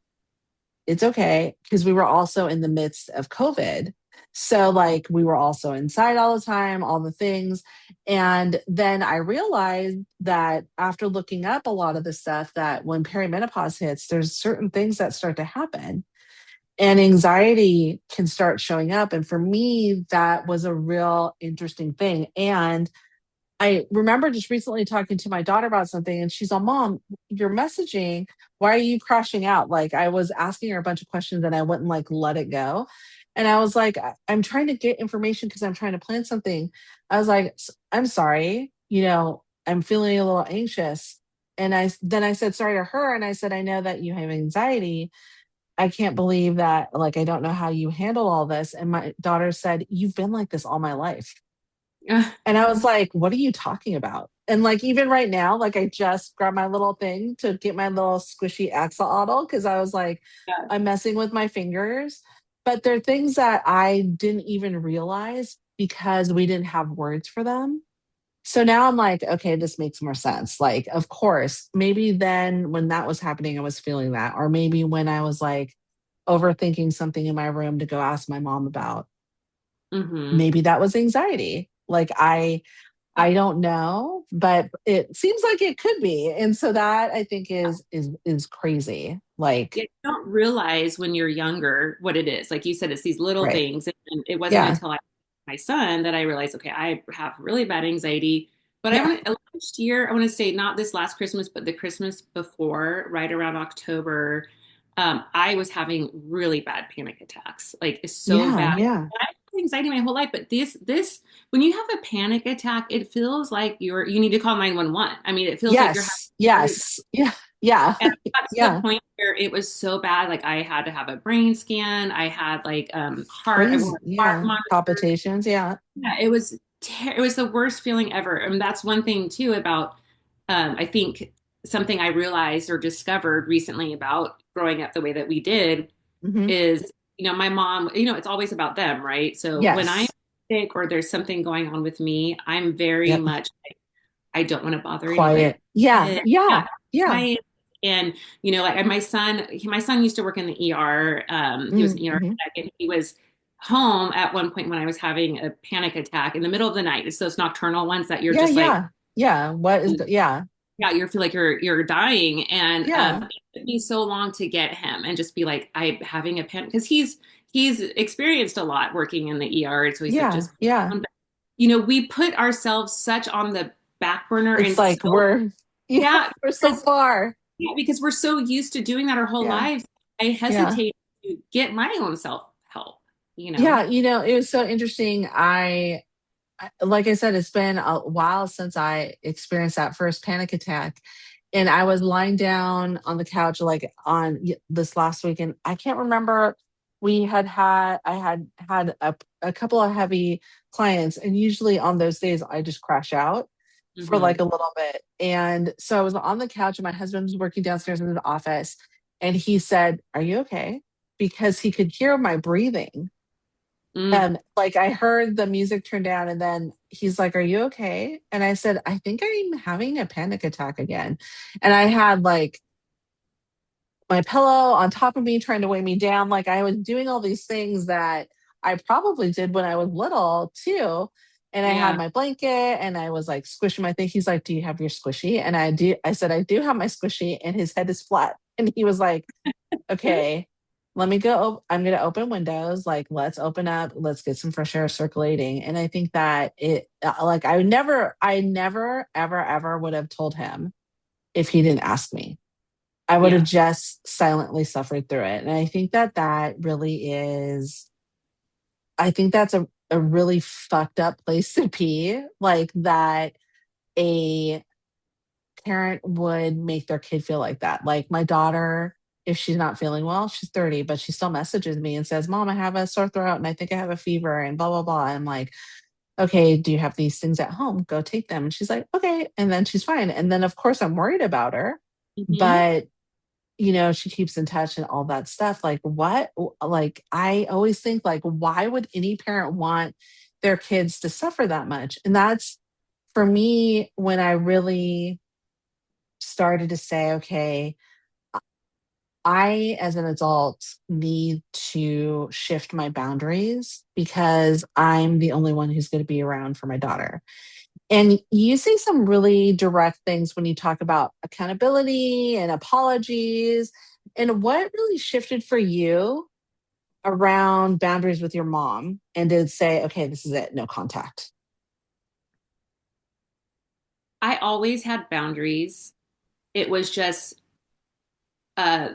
it's okay. Because we were also in the midst of COVID. So, like, we were also inside all the time, all the things. And then I realized that after looking up a lot of the stuff, that when perimenopause hits, there's certain things that start to happen and anxiety can start showing up. And for me, that was a real interesting thing. And I remember just recently talking to my daughter about something, and she's all, Mom, your messaging, why are you crashing out? Like, I was asking her a bunch of questions and I wouldn't like let it go. And I was like, I'm trying to get information because I'm trying to plan something. I was like, I'm sorry, I'm feeling a little anxious. And then I said sorry to her. And I said, I know that you have anxiety. I can't believe that, like, I don't know how you handle all this. And my daughter said, You've been like this all my life. And I was like, what are you talking about? And like, even right now, like, I just grabbed my little thing to get my little squishy axolotl because I was like, Yeah. I'm messing with my fingers. But there are things that I didn't even realize because we didn't have words for them. So now I'm like, okay, this makes more sense. Like, of course, maybe then when that was happening, I was feeling that. Or maybe when I was like overthinking something in my room to go ask my mom about, Hmm. maybe that was anxiety. Like, I don't know, but it seems like it could be. And so that I think is crazy. Yeah, Like, you don't realize when you're younger what it is. Like you said, it's these little right. things. And it wasn't Yeah. until I my son that I realized, okay, I have really bad anxiety. But I Yeah. want to last year, I want to say not this last Christmas, but the Christmas before, right around October, I was having really bad panic attacks. Like it's so Yeah. bad. Yeah. I had anxiety my whole life, but this when you have a panic attack, it feels like you need to call 911. I mean, it feels like you're having Yes. a heart Yes. Yeah. Yeah. and I got to the Yeah. point where it was so bad, like I had to have a brain scan. I had like I Crazy. wore a heart Yeah. monitor. Palpitations. Yeah. Yeah, it was the worst feeling ever. And that's one thing too about I think something I realized or discovered recently about growing up the way that we did Hmm. is, my mom, it's always about them, right? So when I'm Yes. sick or there's something going on with me, I'm very Yep. much I don't want to bother anybody. Quiet. Yeah. Yeah, Yeah. Yeah. quiet. And like my son used to work in the ER. He was an ER Mm-hmm. tech, and he was home at one point when I was having a panic attack in the middle of the night. It's those nocturnal ones that you're Yeah. just like, Yeah. Yeah. Yeah. yeah, you feel like you're dying. And Yeah. it took me so long to get him and just be like, I'm having a panic because he's experienced a lot working in the ER, and so he's like, Yeah. just Yeah. we put ourselves such on the back burner It's and like so yeah, yeah, we're so because far. yeah, because we're so used to doing that our whole Yeah. lives. I Yeah. hesitate to get my own self help, Yeah. It was so interesting. Like I said, it's been a while since I experienced that first panic attack. And I was lying down on the couch, like this last week. And I can't remember. I had a couple of heavy clients. And usually on those days, I just crash out for like Hmm. a little bit. And so I was on the couch, and my husband was working downstairs in the office. And he said, Are you okay? Because he could hear my breathing. Mm. And like, I heard the music turn down, and then he's like, Are you okay? And I said, I think I'm having a panic attack again. And I had like my pillow on top of me trying to weigh me down. Like, I was doing all these things that I probably did when I was little too. And I had Yeah. my blanket and I was like squishing my thing. He's like, Do you have your squishy? And I do. I said, I do have my squishy, and his head is flat. And he was like, Okay, let me go. I'm going to open windows. Like, let's open up. Let's get some fresh air circulating. And I think that like, I never, ever, ever would have told him if he didn't ask me. I would have Yeah. just silently suffered through it. And I think that that really is, I think that's a really fucked up place to be. Like, that a parent would make their kid feel like that. Like, my daughter, if she's not feeling well, she's 30, but she still messages me and says, Mom, I have a sore throat and I think I have a fever and blah, blah, blah. I'm like, okay, do you have these things at home? Go take them. And she's like, okay. And then she's fine. And then, of course, I'm worried about her, Hmm. but she keeps in touch and all that stuff. Like, what? Like, I always think, like, why would any parent want their kids to suffer that much? And that's for me when I really started to say, okay, I, as an adult, need to shift my boundaries because I'm the only one who's going to be around for my daughter. And you say some really direct things when you talk about accountability and apologies. And what really shifted for you around boundaries with your mom and to say, okay, this is it, no contact? I always had boundaries. It was just uh,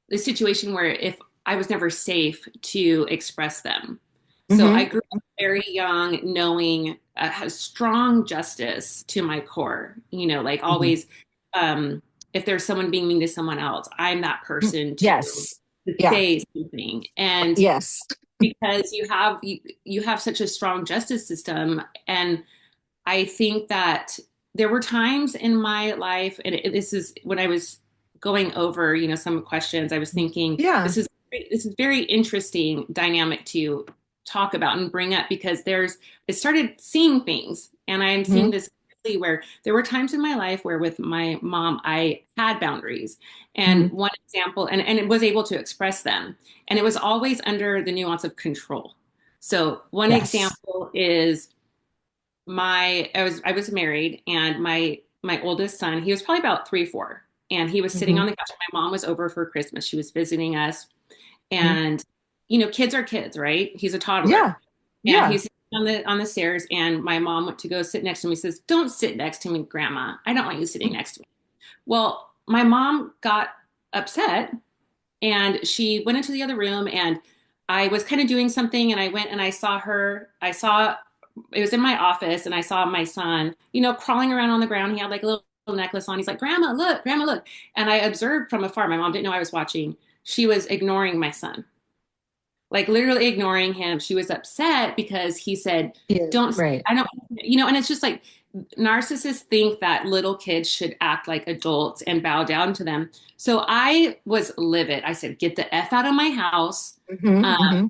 the situation where if I was never safe to express them. So I Mm-hmm. grew up very young, knowing has strong justice to my core. Like Hmm. always, um, if there's someone being mean to someone else, I'm that person Yes. to Yeah. say something. And Yes. because you have such a strong justice system, and I think that there were times in my life, and this is when I was going over, some questions. I was thinking Yeah. this is very interesting dynamic to talk about and bring up because I started seeing things, and I am seeing Hmm. this clearly where there were times in my life where with my mom I had boundaries, and Hmm. one example, and it was able to express them, and it was always under the nuance of control. So one Yes. example is I was married, and my oldest son, he was probably about 3 4, and he was sitting Hmm. on the couch. My mom was over for Christmas. She was visiting us, Hmm. and kids are kids, right? He's a toddler, Yeah. and Yeah. he's sitting on the stairs, and my mom went to go sit next to me. He says, "Don't sit next to me, Grandma. I don't want you sitting next to me." Well, my mom got upset, and she went into the other room, and I was kind of doing something, and I went and I saw her. I saw it was in my office, and I saw my son, crawling around on the ground. He had like a little necklace on. He's like, "Grandma, look, Grandma, look." And I observed from afar. My mom didn't know I was watching. She was ignoring my son, like literally ignoring him. She was upset because he said, Yeah. "Don't, Right. I don't," and it's just like narcissists think that little kids should act like adults and bow down to them. So I was livid. I said, "Get the F out of my house." Hmm. Um, Hmm.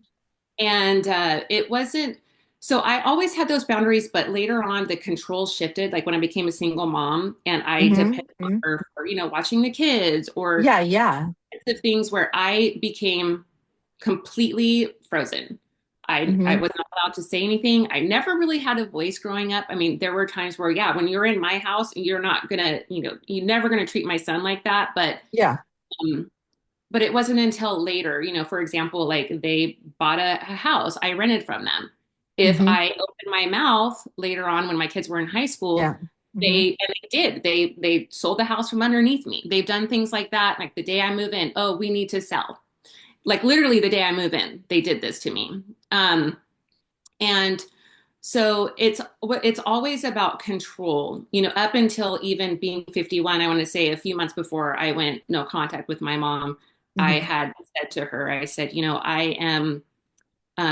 and it wasn't, so I always had those boundaries, but later on the control shifted. Like when I became a single mom and I Hmm. depended on her for, watching the kids or Yeah. Yeah. the things where I became completely frozen. I Hmm. was not allowed to say anything. I never really had a voice growing up. I mean, there were times where, yeah, when you're in my house, you're not gonna, you're never gonna treat my son like that. Yeah. Um, but it wasn't until later, for example, like they bought a house, I rented from them. If Hmm. I opened my mouth later on when my kids were in high school, Yeah. Hmm. they did. They sold the house from underneath me. They've done things like that. Like the day I move in, oh, we need to sell. Like literally the day I move in, they did this to me. And so it's always about control, up until even being 51. I want to say a few months before I went no contact with my mom, I Hmm. had said to her, I said, I am,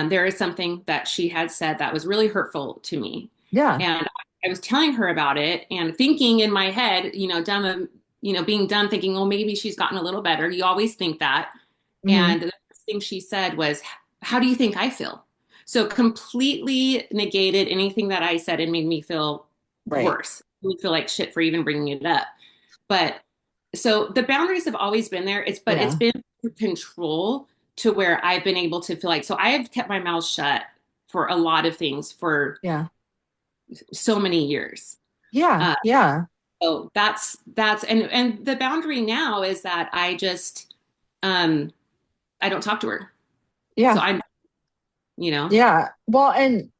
there is something that she had said that was really hurtful to me. Yeah. And I was telling her about it and thinking in my head, dumb, being dumb, thinking, oh, maybe she's gotten a little better. You always think that. Hmm. And the first thing she said was, how do you think I feel? So completely negated anything that I said and made me feel Right. worse. Me feel like shit for even bringing it up. But so the boundaries have always been there. It's Yeah. been control to where I've been able to feel like, so I have kept my mouth shut for a lot of things for Yeah. so many years. Yeah. Uh, Yeah. so and the boundary now is that um I don't talk to her. So Yeah. I'm, you know, Yeah. Well, and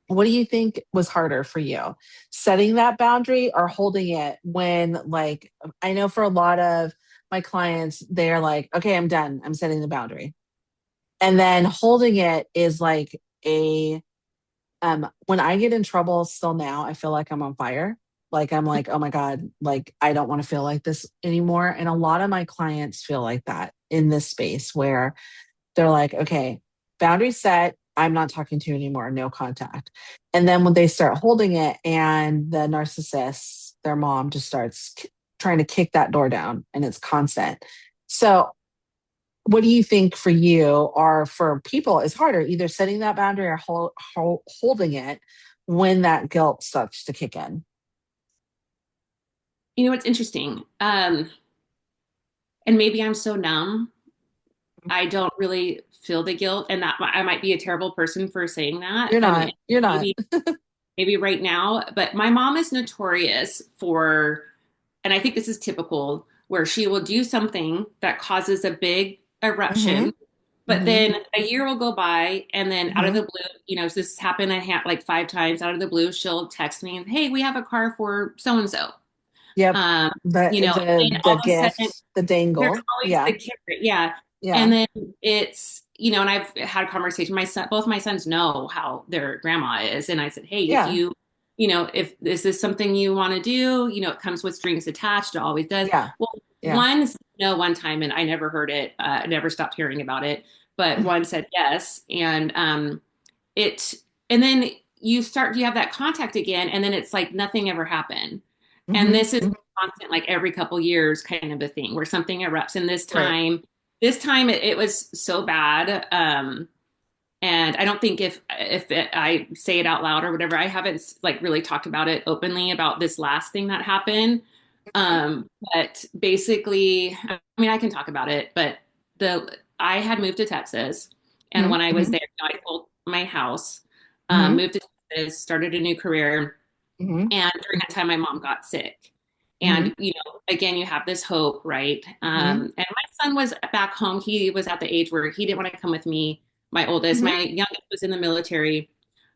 what do you think was harder for you? Setting that boundary or holding it when, like, I know for a lot of my clients, they're like, okay, I'm done. I'm setting the boundary. And then holding it is like when I get in trouble still now, I feel like I'm on fire. Like, I'm like, oh my God, like, I don't want to feel like this anymore. And a lot of my clients feel like that in this space where they're like, okay, boundary set. I'm not talking to you anymore. No contact. And then when they start holding it and the narcissist, their mom just starts trying to kick that door down and it's constant. So, what do you think for you or for people is harder, either setting that boundary or holding it when that guilt starts to kick in? what's interesting. And maybe I'm so numb. I don't really feel the guilt, and that I might be a terrible person for saying that. You're I mean, not. You're not. maybe maybe right now, but my mom is notorious for, and I think this is typical, where she will do something that causes a big Hmm. eruption But Mm-hmm. then a year will go by, and then out of Mm-hmm. the blue, this happened like 5 times. Out of the blue, she'll text me, "Hey, we have a car for so and so." Yep. Um, and The all of a sudden, gift, the there's dangle. always the Yeah. carrot, yeah. And Yeah. then it's, and I've had a conversation. Both my sons know how their grandma is, and I said, "Hey, if Yeah. if this is something you want to do, it comes with strings attached. It always does." Yeah. Well, Yeah. one said no one time, and I never heard it. I never stopped hearing about it. But one said yes, and it, and then you have that contact again, and then it's like nothing ever happened. And Mm-hmm. this is Hmm. constant, like every couple years kind of a thing where something erupts. And Right. this time it was so bad. And I don't think I say it out loud or whatever, I haven't like really talked about it openly about this last thing that happened. But basically, I mean, I can talk about it, but I had moved to Texas, and when I was Mm-hmm. there, I sold my house, Hmm. moved to Texas, started a new career, Hmm. and during that time, my mom got sick. Hmm. And, again, you have this hope, right? Hmm. And my son was back home. He was at the age where he didn't want to come with me. My oldest, Hmm. my youngest was in the military.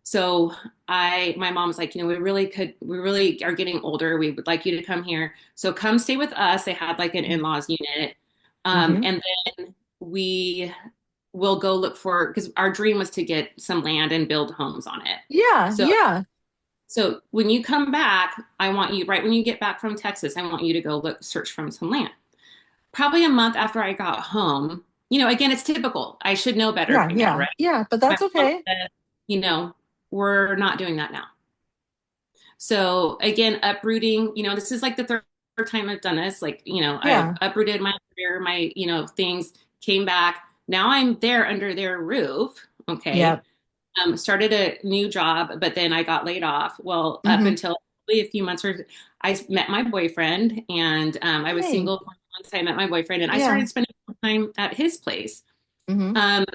So my mom was like, we really are getting older. We would like you to come here. So come stay with us. They had like an in-laws unit. Hmm. And then we will go look because our dream was to get some land and build homes on it. Yeah. So Yeah. so when you come back, I want you, right when you get back from Texas, I want you to go search from some land. Probably a month after I got home, again, it's typical. I should know better Yeah. by now, Yeah. right? Yeah. But My that's mom okay. said, we're not doing that now. So again, uprooting, this is like the third time I've done this. Like, I've Yeah. uprooted my career, my, things, came back. Now I'm there under their roof. Okay. Yep. Started a new job, but then I got laid off. Well, up Hmm. until a few months, I met my boyfriend, and I was Hey. single for months. I met my boyfriend, and I Yeah. started spending more time at his place. Hmm. Um,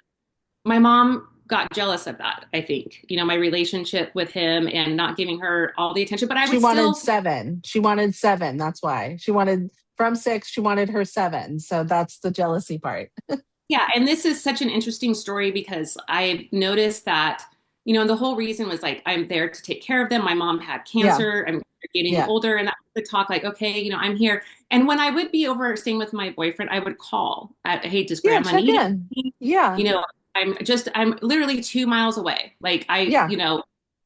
my mom got jealous of that, I think, my relationship with him and not giving her all the attention, but I She would wanted still, seven. She wanted seven. That's why she wanted from six. She wanted her seven. So that's the jealousy part. yeah. And this is such an interesting story because I noticed that, and the whole reason was like, I'm there to take care of them. My mom had Yeah. cancer. I'm getting Yeah. older. And that was the talk, like, okay, I'm here. And when I would be over staying with my boyfriend, I would call hey, does Yeah. grandma Check need in. anything? Yeah. You know, I'm literally 2 miles away. Like Yeah. what's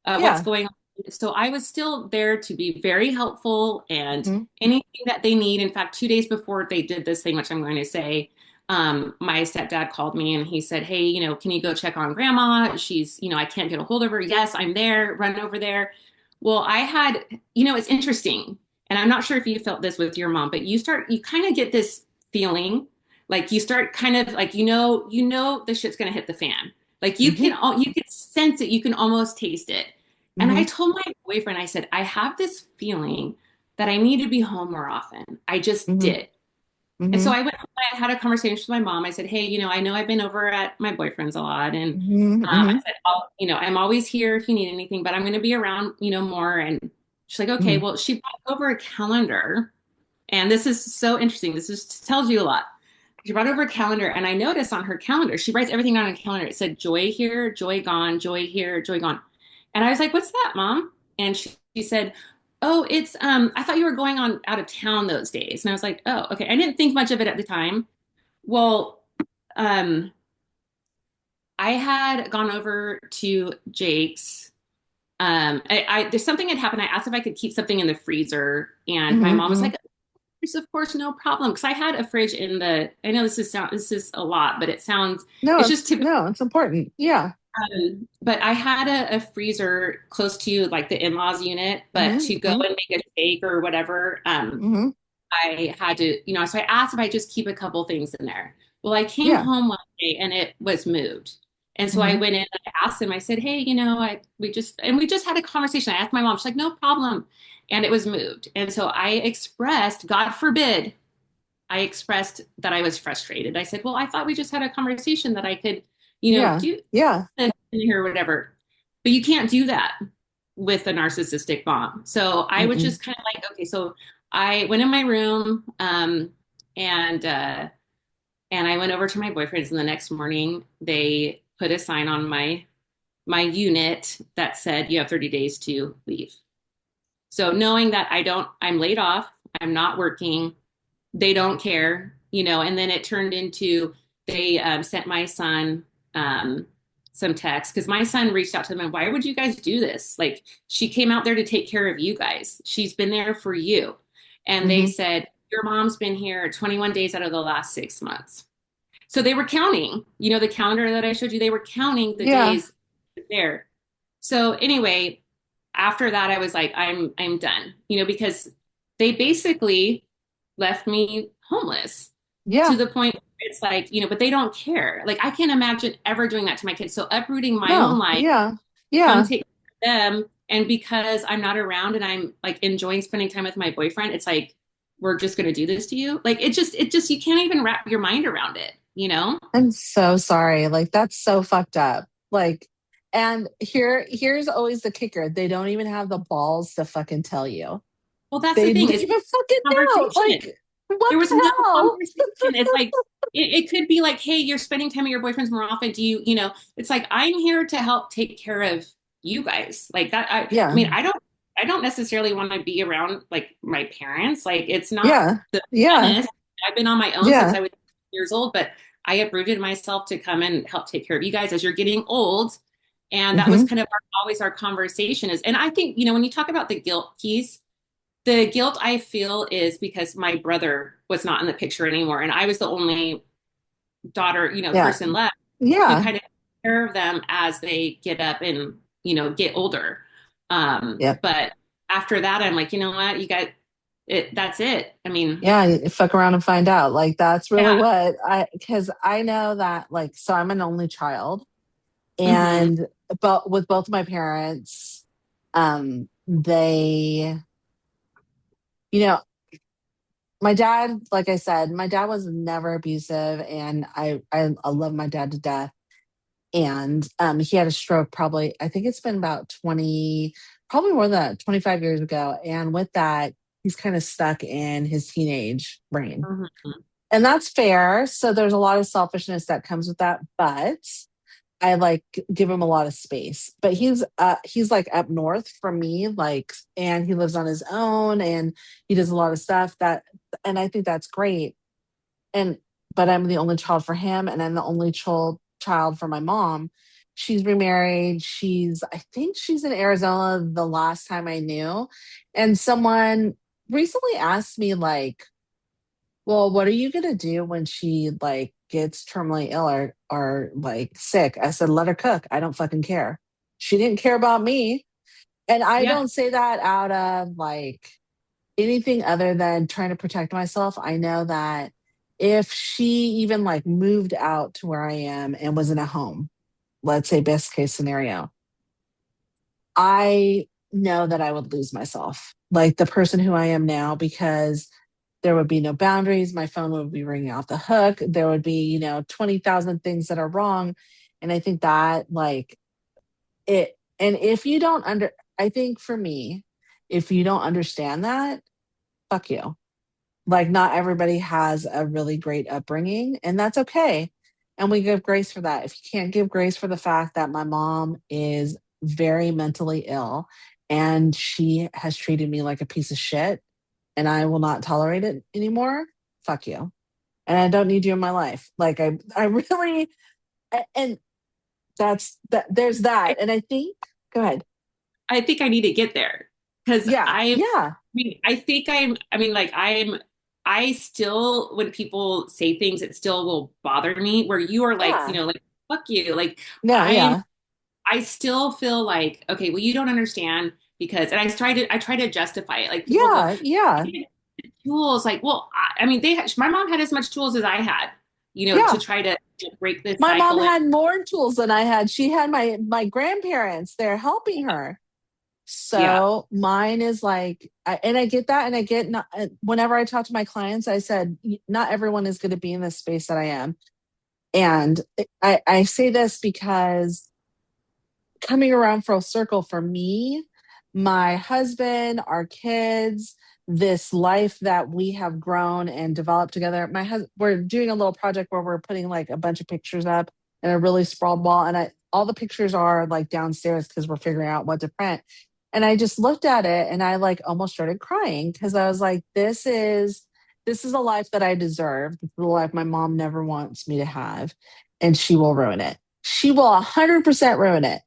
Yeah. going on? So I was still there to be very helpful and Hmm. anything that they need. In fact, 2 days before they did this thing, which I'm going to say, my stepdad called me and he said, "Hey, can you go check on grandma? She's, I can't get a hold of her." "Yes, I'm there. Run over there." Well, it's interesting. And I'm not sure if you felt this with your mom, but you kind of get this feeling like you start kind of like, the shit's going to hit the fan. Like Hmm. you can sense it. You can almost taste it. And I Hmm. told my boyfriend, I said, "I have this feeling that I need to be home more often." I just Hmm. did. And so Hmm. I went home, I had a conversation with my mom. I said, "Hey, I know I've been over at my boyfriend's a lot." And Hmm. I Hmm. said, I'm always here if you need anything, but I'm going to be around, more. And she's like, "Okay." Hmm. Well, she brought over a calendar. And this is so interesting. This just tells you a lot. She brought over a calendar, and I noticed on her calendar, she writes everything on a calendar. It said joy here, joy gone, joy here, joy gone. And I was like, "What's that, Mom?" And she said, "Oh, it's I thought you were going on out of town those days." And I was like, "Oh, okay." I didn't think much of it at the time. Well, um, I had gone over to Jake's. There's something had happened. I asked if I could keep something in the freezer, and my Hmm. mom was Hmm. like, "Of course, no problem." Because I had a fridge in the. I know this is a lot, but No, it's just typical. it's important. Yeah. But I had a freezer close to like the in-laws unit, but Hmm. to go Hmm. and make a shake or whatever, Hmm. I had to, so I asked if I just keep a couple things in there. Well, I came Yeah. home one day and it was moved. And so I Hmm. went in and I asked him, I said, "Hey, we just had a conversation." I asked my mom, she's like, "No problem." And it was moved. And so I expressed, God forbid, I expressed that I was frustrated. I said, "Well, I thought we just had a conversation that I could, Yeah. do Yeah. this in here or whatever." But you can't do that with a narcissistic mom. So I was Mm-mm. just kind of like, okay, so I went in my room, and And I went over to my boyfriend's, and the next morning they put a sign on my unit that said you have 30 days to leave. So knowing that I'm laid off, I'm not working, they don't care, and then it turned into they sent my son some text because my son reached out to them and why would you guys do this? Like she came out there to take care of you guys. She's been there for you. And they Hmm. said, your mom's been here 21 days out of the last 6 months. So they were counting, the calendar that I showed you, they were counting the Yeah. days there. So anyway, after that, I was like, I'm done, because they basically left me homeless to Yeah. the point where it's like, but they don't care. Like I can't imagine ever doing that to my kids. So uprooting my own No. life, Yeah. come Yeah. take care of them. And because I'm not around and I'm like enjoying spending time with my boyfriend, it's like, we're just going to do this to you. Like it just, you can't even wrap your mind around it. I'm so sorry. Like that's so fucked up. Like, and here's always the kicker. They don't even have the balls to fucking tell you. Well, that's the They thing didn't is even fucking know. conversation. Like, what There was the no hell? conversation. It's like it could be like, hey, you're spending time with your boyfriends more often. Do you? It's like I'm here to help take care of you guys. Like that. I Yeah. mean, I don't necessarily want to be around like my parents. Like it's not Yeah. the Yeah. funnest. I've been on my own since Yeah. I was years old, but I uprooted myself to come and help take care of you guys as you're getting old. And that was Hmm. kind of always our conversation is, and I think, when you talk about the guilt piece, the guilt I feel is because my brother was not in the picture anymore, and I was the only daughter, Yeah. person left to Yeah. kind of take care of them as they get up and get older. Yep. But after that, I'm like, you know what, you got it. That's it. I mean, Yeah. You fuck around and find out. Like that's really yeah. what because I know that like, so I'm an only child Hmm. and, but with both my parents, they, you know, my dad, like I said, my dad was never abusive and I love my dad to death. And he had a stroke probably, I think it's been about 20, probably more than that, 25 years ago. And with that, he's kind of stuck in his teenage brain. Hmm. And that's fair. So there's a lot of selfishness that comes with that. But I like give him a lot of space. But he's like up north from me, like, and he lives on his own and he does a lot of stuff that, and I think that's great. And but I'm the only child for him, and I'm the only child for my mom. She's remarried. I think she's in Arizona the last time I knew. And someone recently asked me, like, well, what are you gonna do when she like gets terminally ill or like sick? I said, let her cook. I don't fucking care. She didn't care about me. And I Yeah. don't say that out of like anything other than trying to protect myself. I know that if she even like moved out to where I am and was in a home, let's say best case scenario, I know that I would lose myself, like the person who I am now, because there would be no boundaries. My phone would be ringing off the hook. There would be, 20,000 things that are wrong. And I think that like and if you don't I think for me, if you don't understand that, fuck you. Like, not everybody has a really great upbringing, and that's okay. And we give grace for that. If you can't give grace for the fact that my mom is very mentally ill and she has treated me like a piece of shit and I will not tolerate it anymore, fuck you. And I don't need you in my life. Like, I really, and there's I, that. And I think, go ahead. I think I need to get there because Yeah. I Yeah. mean, I still, when people say things, it still will bother me where you are like, Yeah. like, fuck you. Like, No. I'm, Yeah. I still feel like, okay, well, you don't understand because, and I try to justify it. Like people go, Yeah. Yeah. tools, like, well, I mean, my mom had as much tools as I had, to Yeah. try to break this My mom cycle. And had more tools than I had. She had my grandparents. They're helping her. yeah, So mine is like, and I get that, and I get not, whenever I talk to my clients, I said not everyone is going to be in the space that I am, and I say this because coming around full circle for me, my husband, our kids. this life that we have grown and developed together. My husband, we're doing a little project where we're putting like a bunch of pictures up in a really sprawled wall, and all the pictures are like downstairs because we're figuring out what to print. And I just looked at it and I like almost started crying because I was like, this is a life that I deserve. This is a life my mom never wants me to have, and she will ruin it. She will 100% ruin it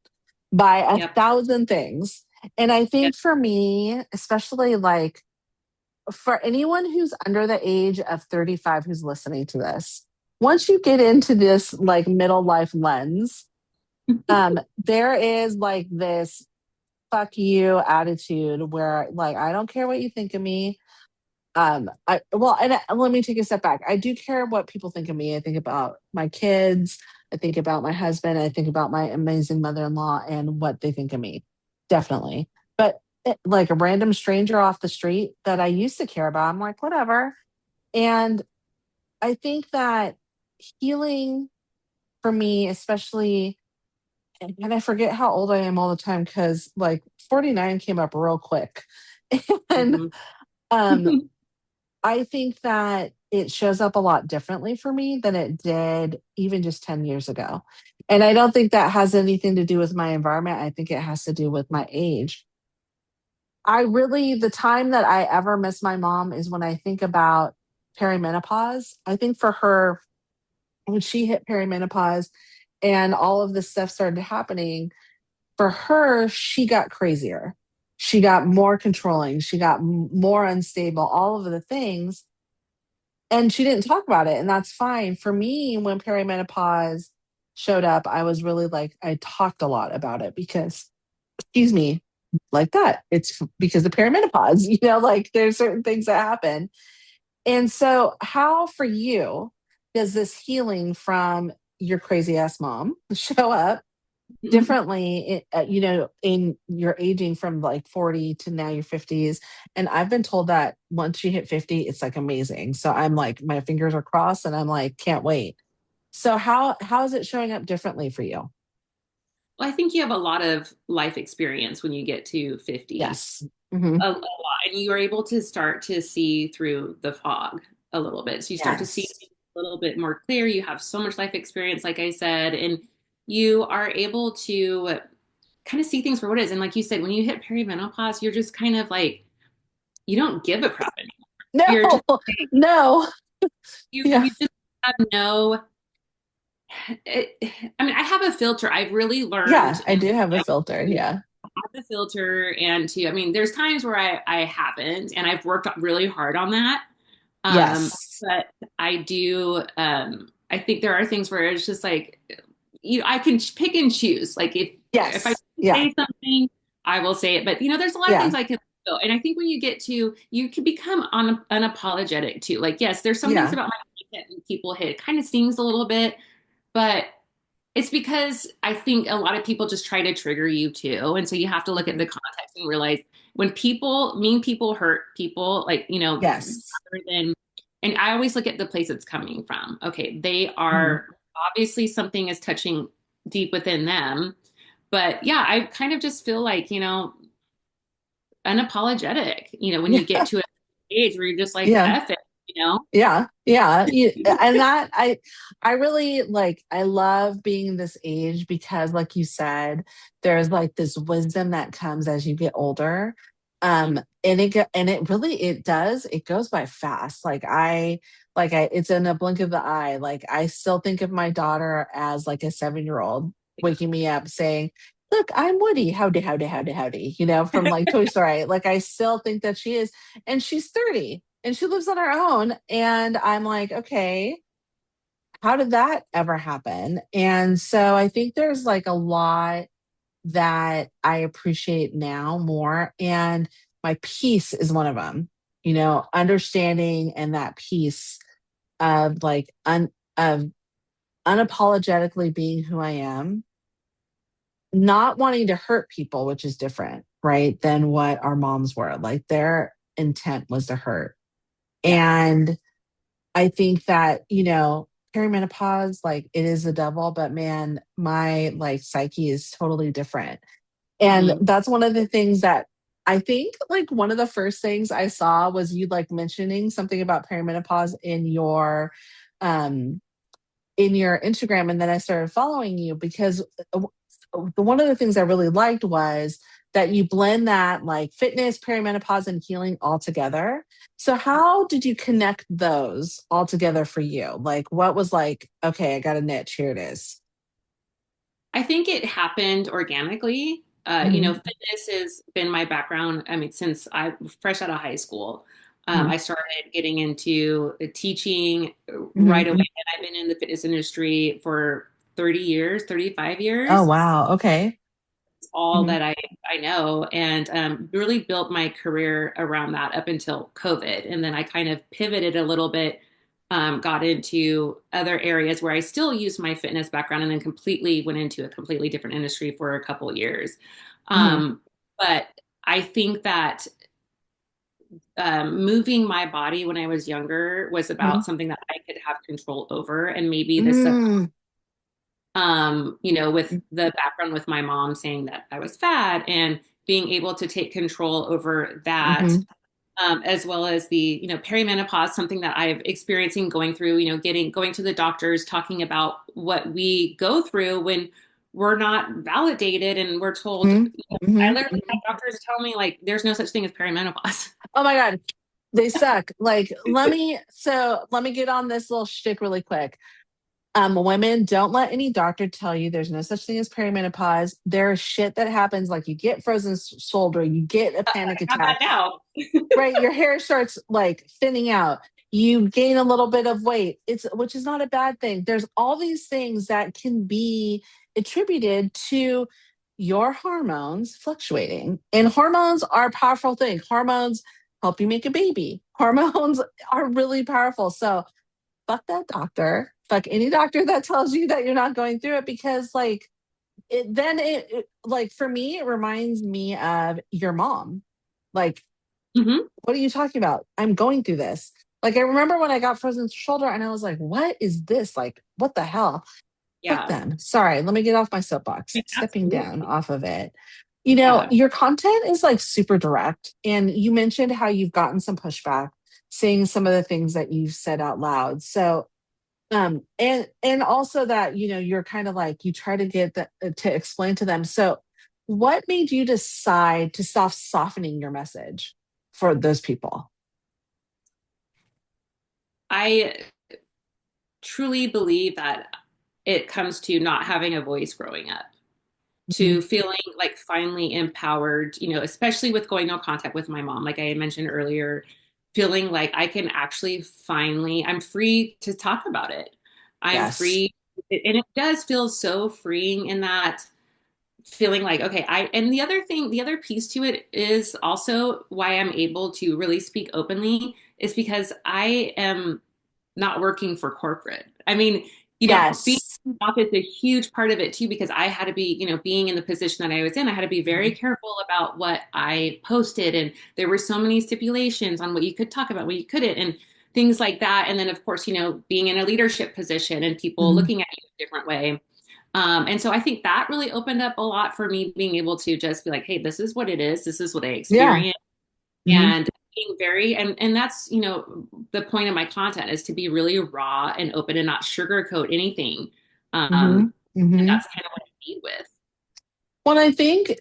by a Yep. thousand things. And I Yep. think for me, especially like for anyone who's under the age of 35 who's listening to this, once you get into this like middle life lens, there is like this fuck you attitude where like I don't care what you think of me. Let me take a step back. I do care what people think of me. I think about my kids, I think about my husband, I think about my amazing mother-in-law and what they think of me. Definitely. But like a random stranger off the street that I used to care about, I'm like, whatever. And I think that healing for me, especially, and I forget how old I am all the time because like 49 came up real quick. And Mhm. um, I think that it shows up a lot differently for me than it did even just 10 years ago. And I don't think that has anything to do with my environment. I think it has to do with my age. The time that I ever miss my mom is when I think about perimenopause. I think for her, when she hit perimenopause and all of this stuff started happening, for her, she got crazier. She got more controlling. She got more unstable, all of the things. And she didn't talk about it. And that's fine. For me, when perimenopause showed up, I was really like, I talked a lot about it because, excuse me, like that. It's because of perimenopause, like there's certain things that happen. And so, how for you does this healing from your crazy ass mom show up differently, in your aging from like 40 to now your 50s? And I've been told that once you hit 50, it's like amazing. So I'm like, my fingers are crossed and I'm like, can't wait. So how is it showing up differently for you? Well, I think you have a lot of life experience when you get to 50, Yes. Hmm. a lot, and you are able to start to see through the fog a little bit. So you start to see Yes. things a little bit more clear. You have so much life experience, like I said, and you are able to kind of see things for what it is. And like you said, when you hit perimenopause, you're just kind of like, you don't give a crap anymore. You're No. just, No. Yeah. you just have no, it, I mean, I have a filter. I've really Yeah, learned I in do have a my life filter. to Yeah. have the filter and to, I mean, there's times where I haven't, and I've worked really hard on that. Yes. But I do, I think there are things where it's just like, I can pick and choose. Like if I Yes. Yeah. say something, I will say it. But there's a lot of things Yeah. I can do. And I think when you can become unapologetic too. Like, yes, there's some things Yeah. about my life that people hit. It kind of stings a little bit, but it's because I think a lot of people just try to trigger you too. And so you have to look at Mhm. the context and realize when mean people hurt people, like, Yes. rather than, and I always look at the place it's coming from. Okay, they Mhm. are obviously something is touching deep within them. But yeah, I kind of just feel like, unapologetic, when you get Yeah. to an age where you're just like, Yeah. F it, you know? Yeah, yeah. And that I really like I love being in this age because like you said, there's like this wisdom that comes as you get older. And it really it goes by fast. Like I it's in a blink of the eye. Like I still think of my daughter as like a 7-year-old waking me up saying, "Look, I'm Woody. Howdy, howdy, howdy, howdy," from like Toy Story. Like I still think that she is, and she's 30 and she lives on her own. And I'm like, okay, how did that ever happen? And so I think there's like a lot that I appreciate now more. And my peace is one of them, understanding and that peace of of unapologetically being who I am, not wanting to hurt people, which is different, right? Than what our moms were. Like their intent was to hurt. Yeah. And I think that, perimenopause, like it is the devil, but man, my like psyche is totally different. And Hmm. that's one of the things that I think like one of the first things I saw was you like mentioning something about perimenopause um in your Instagram, and then I started following you because one of the things I really liked was that you blend that like fitness, perimenopause, and healing all together. So how did you connect those all together for you? Like what was like, okay, I got a niche, here it is. I think it happened organically. Mm-hmm, Fitness has been my background. I mean, since I fresh out of high school, mm-hmm, I started getting into teaching right away. mm-hmm. And I've been in the fitness industry for 30 years, 35 Oh years. wow, okay. It's all Mm-hmm, that I know, and really built my career around that up until COVID. And then I kind of pivoted a little bit, got into other areas where I still used my fitness background, and then completely went into a completely different industry for a couple of years. mm-hmm, Um, but I think that moving my body when I was younger was about something that I could have control over, and maybe the mm-hmm, with the background with my mom saying that I was fat and being able to take control over that, mm-hmm, as well as the, perimenopause, something that I've experiencing going through, going to the doctors, talking about what we go through when we're not validated and we're told, mm-hmm, I mm-hmm, literally mm-hmm. had doctors tell me like, there's no such thing as perimenopause. Oh my God, they suck. Like, let me get on this little shtick really quick. Women, don't let any doctor tell you there's no such thing as perimenopause. There's shit that happens, like you get frozen shoulder, you get a I panic have that attack, now. right? Your hair starts like thinning out. You gain a little bit of weight. It's which is not a bad thing. There's all these things that can be attributed to your hormones fluctuating. And hormones are a powerful thing. Hormones help you make a baby. Hormones are really powerful. So fuck that doctor. Fuck any doctor that tells you that you're not going through it because like like for me it reminds me of your mom. Like Hmm. what are you talking about? I'm going through this. Like I remember when I got frozen shoulder and I was like, what is this? Like what the hell? Fuck Yeah, them. Sorry, let me get off my soapbox. Stepping down absolutely. off of it. Yeah. Your content is like super direct. And you mentioned how you've gotten some pushback saying some of the things that you've said out loud. So and also that, you're kind of like you try to get to explain to them. So what made you decide to stop softening your message for those people? I truly believe that it comes to not having a voice growing up, Mhm. to feeling like finally empowered, especially with going no contact with my mom, like I had mentioned earlier, feeling like I can actually finally, I'm free to talk about it. I'm Yes. free. And it does feel so freeing in that feeling like, okay, and the other piece to it is also why I'm able to really speak openly is because I am not working for corporate. I mean, being Yes. in the office is a huge part of it too, because I had to be, being in the position that I was in, I had to be very Mhm. careful about what I posted. And there were so many stipulations on what you could talk about, what you couldn't, and things like that. And then, of course, being in a leadership position and people Mhm. looking at you a different way. And so I think that really opened up a lot for me being able to just be like, hey, this is what it is. This is what I Yeah. experienced. Hmm. And being very, and that's, the point of my content is to be really raw and open and not sugarcoat anything. Hmm. And Hmm. that's kind of what I lead with. Well, I think,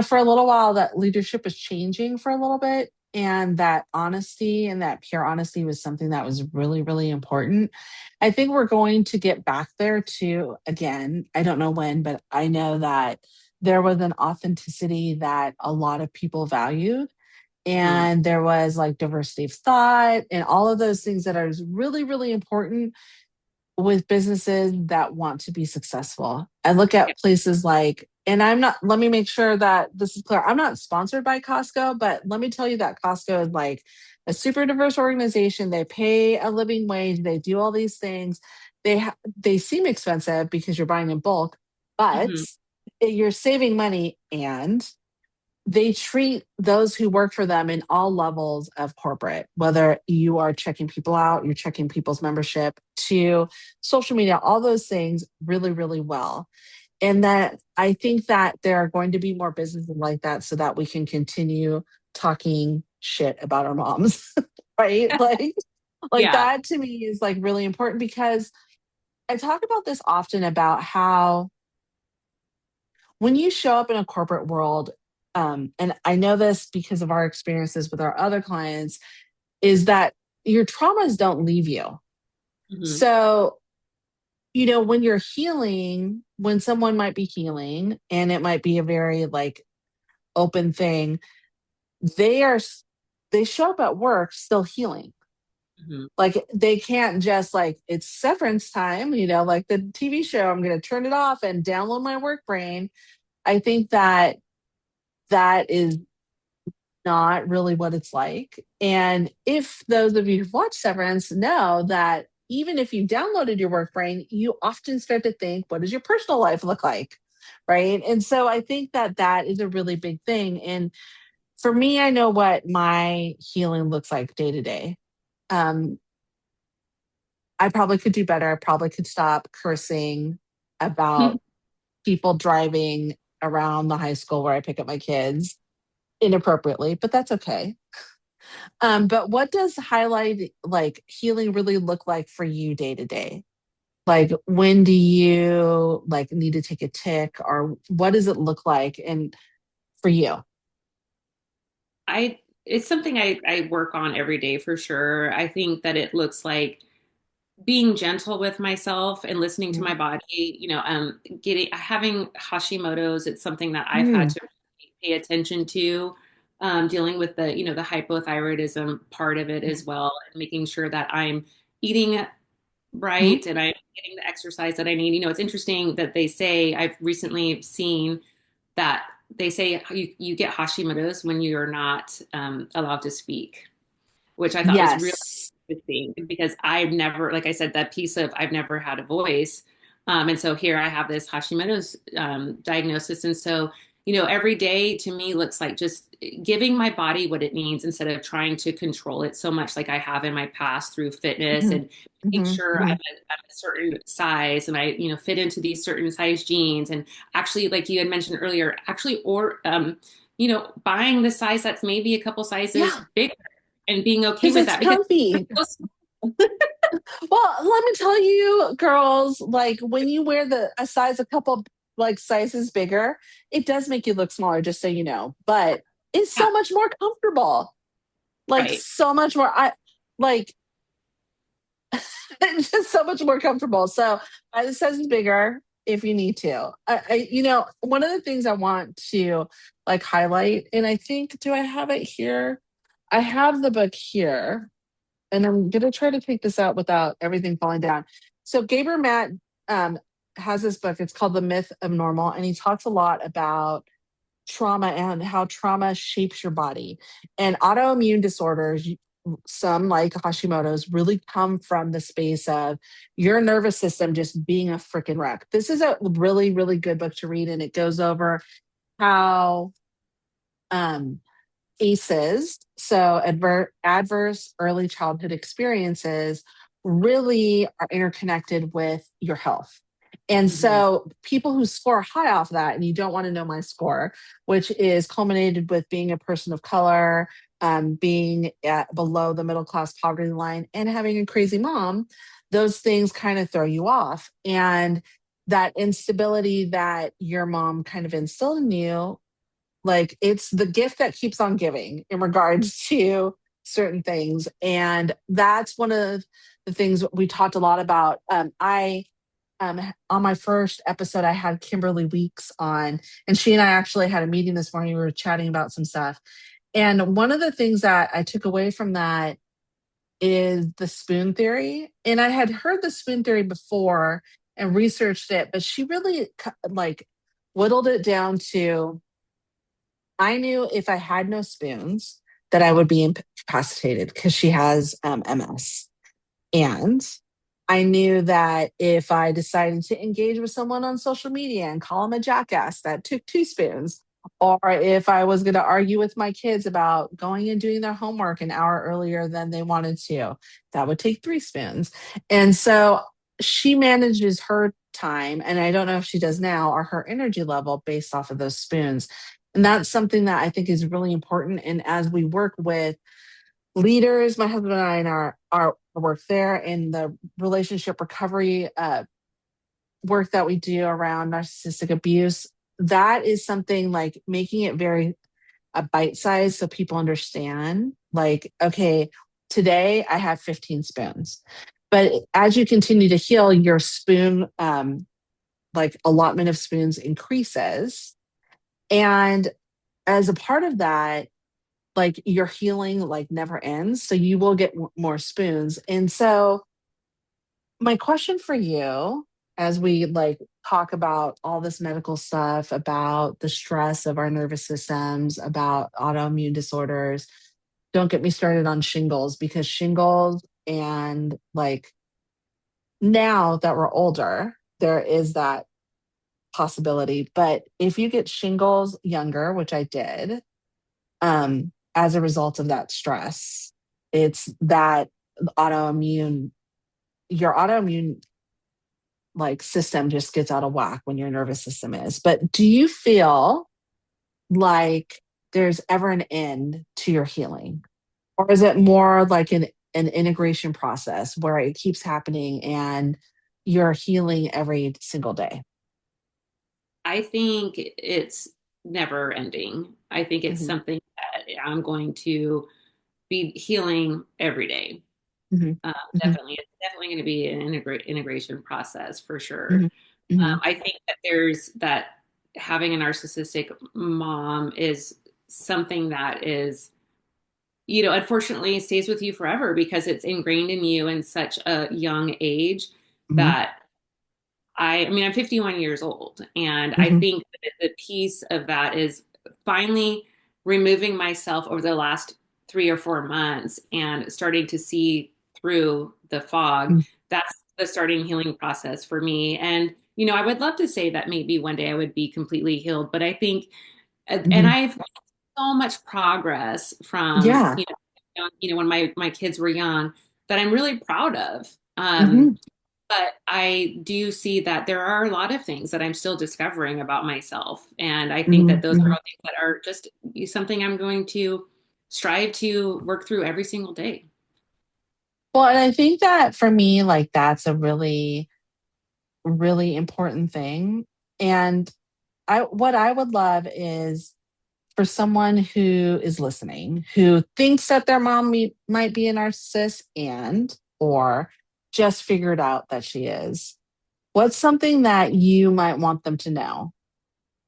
for a little while that leadership is changing for a little bit. And that honesty and that pure honesty was something that was really, really important. I think we're going to get back there too. Again, I don't know when, but I know that there was an authenticity that a lot of people valued. Mm-hmm. And there was like diversity of thought and all of those things that are really, really important with businesses that want to be successful. I look Yeah. at places like, and I'm not, let me make sure that this is clear. I'm not sponsored by Costco, but let me tell you that Costco is like a super diverse organization. They pay a living wage, they do all these things. They seem expensive because you're buying in bulk, but Mm-hmm. you're saving money and they treat those who work for them in all levels of corporate, whether you are checking people out, you're checking people's membership to social media, all those things really, really well. And that I think that there are going to be more businesses like that so that we can continue talking shit about our moms, right? Like Yeah. that to me is like really important because I talk about this often about how when you show up in a corporate world, and I know this because of our experiences with our other clients, is that your traumas don't leave you. Hmm. So, when you're healing, when someone might be healing, and it might be a very like open thing, they are, they show up at work still healing. Hmm. Like they can't just like, it's severance time, like the TV show, I'm going to turn it off and download my work brain. I think that that is not really what it's like. And if those of you who've watched Severance know that even if you downloaded your work brain, you often start to think, what does your personal life look like? Right. And so I think that that is a really big thing. And for me, I know what my healing looks like day to day. Um, I probably could do better. I probably could stop cursing about people driving around the high school where I pick up my kids inappropriately, but that's okay. But what does highlight like healing really look like for you day to day? Like when do you like need to take a tick or what does it look like and for you? It's something I work on every day for sure. I think that it looks like being gentle with myself and listening to my body, getting having Hashimoto's, it's something that I've had Mm-hmm. to pay attention to, dealing with the hypothyroidism part of it as well, and making sure that I'm eating right and I'm getting the exercise that I need. It's interesting that they say, I've recently seen that they say you get Hashimoto's when you're not allowed to speak, which I thought was really Yes. interesting because I've never, like I said, that piece of I've never had a voice. And so here I have this Hashimoto's diagnosis. And so, every day to me looks like just giving my body what it needs instead of trying to control it so much like I have in my past through fitness Hmm. and make Hmm. sure Hmm. I'm a certain size and I, fit into these certain size jeans. And actually, like you had mentioned earlier, actually, buying the size that's maybe a couple sizes Yeah, bigger and being okay because with it's that because comfy. Well, let me tell you, girls, like when you wear a size a couple like sizes bigger, it does make you look smaller, just so you know. But it's yeah, so much more comfortable. Like right. so much more. I like it's just so much more comfortable. So the size is bigger if you need to. One of the things I want to like highlight, and I think, do I have it here? I have the book here and I'm going to try to take this out without everything falling down. So Gaber Matt um, has this book. It's called The Myth of Normal, and he talks a lot about trauma and how trauma shapes your body. And autoimmune disorders, some like Hashimoto's, really come from the space of your nervous system just being a freaking wreck. This is a really, really good book to read, and it goes over how um, ACEs, so adverse early childhood experiences, really are interconnected with your health. And Hmm. so people who score high off that, and you don't want to know my score, which is culminated with being a person of color, being at below the middle class poverty line, and having a crazy mom, those things kind of throw you off. And that instability that your mom kind of instilled in you, like it's the gift that keeps on giving in regards to certain things. And that's one of the things we talked a lot about. I On my first episode, I had Kimberly Weeks on, and she and I actually had a meeting this morning. We were chatting about some stuff. And one of the things that I took away from that is the spoon theory. And I had heard the spoon theory before and researched it, but she really like whittled it down to, I knew if I had no spoons that I would be incapacitated because she has MS. And I knew that if I decided to engage with someone on social media and call him a jackass, that took two spoons. Or if I was going to argue with my kids about going and doing their homework an hour earlier than they wanted to, that would take three spoons. And so she manages her time, and I don't know if she does now, or her energy level based off of those spoons. And that's something that I think is really important. And as we work with leaders, my husband and I, in our work there, in the relationship recovery work that we do around narcissistic abuse, that is something like making it very a bite size so people understand, like, okay, today I have 15 spoons. But as you continue to heal, your spoon, like allotment of spoons increases. And as a part of that, like your healing like never ends. So you will get more spoons. And so my question for you, as we like talk about all this medical stuff, about the stress of our nervous systems, about autoimmune disorders, don't get me started on shingles, because shingles, and like now that we're older, there is that possibility. But if you get shingles younger, which I did, as a result of that stress, it's that autoimmune, your autoimmune like system just gets out of whack when your nervous system is. But do you feel like there's ever an end to your healing? Or is it more like an integration process where it keeps happening and you're healing every single day? I think it's never ending. I think it's Hmm. something that I'm going to be healing every day. Hmm. Hmm. Definitely, it's definitely going to be an integration process for sure. Hmm. Hmm. I think that there's that having a narcissistic mom is something that is, unfortunately stays with you forever because it's ingrained in you in such a young age Hmm. that I mean, I'm 51 years old, and I Hmm. think that the piece of that is finally removing myself over the last 3 or 4 months and starting to see through the fog. That's the starting healing process for me. And, I would love to say that maybe one day I would be completely healed, but I think, and Hmm. I've made so much progress from, Yeah. when my kids were young that I'm really proud of. Hmm. But I do see that there are a lot of things that I'm still discovering about myself. And I think Hmm. that those are Hmm. all things that are just something I'm going to strive to work through every single day. Well, and I think that for me, like that's a really, really important thing. And what I would love is for someone who is listening, who thinks that their mom might be a narcissist and or just figured out that she is. What's something that you might want them to know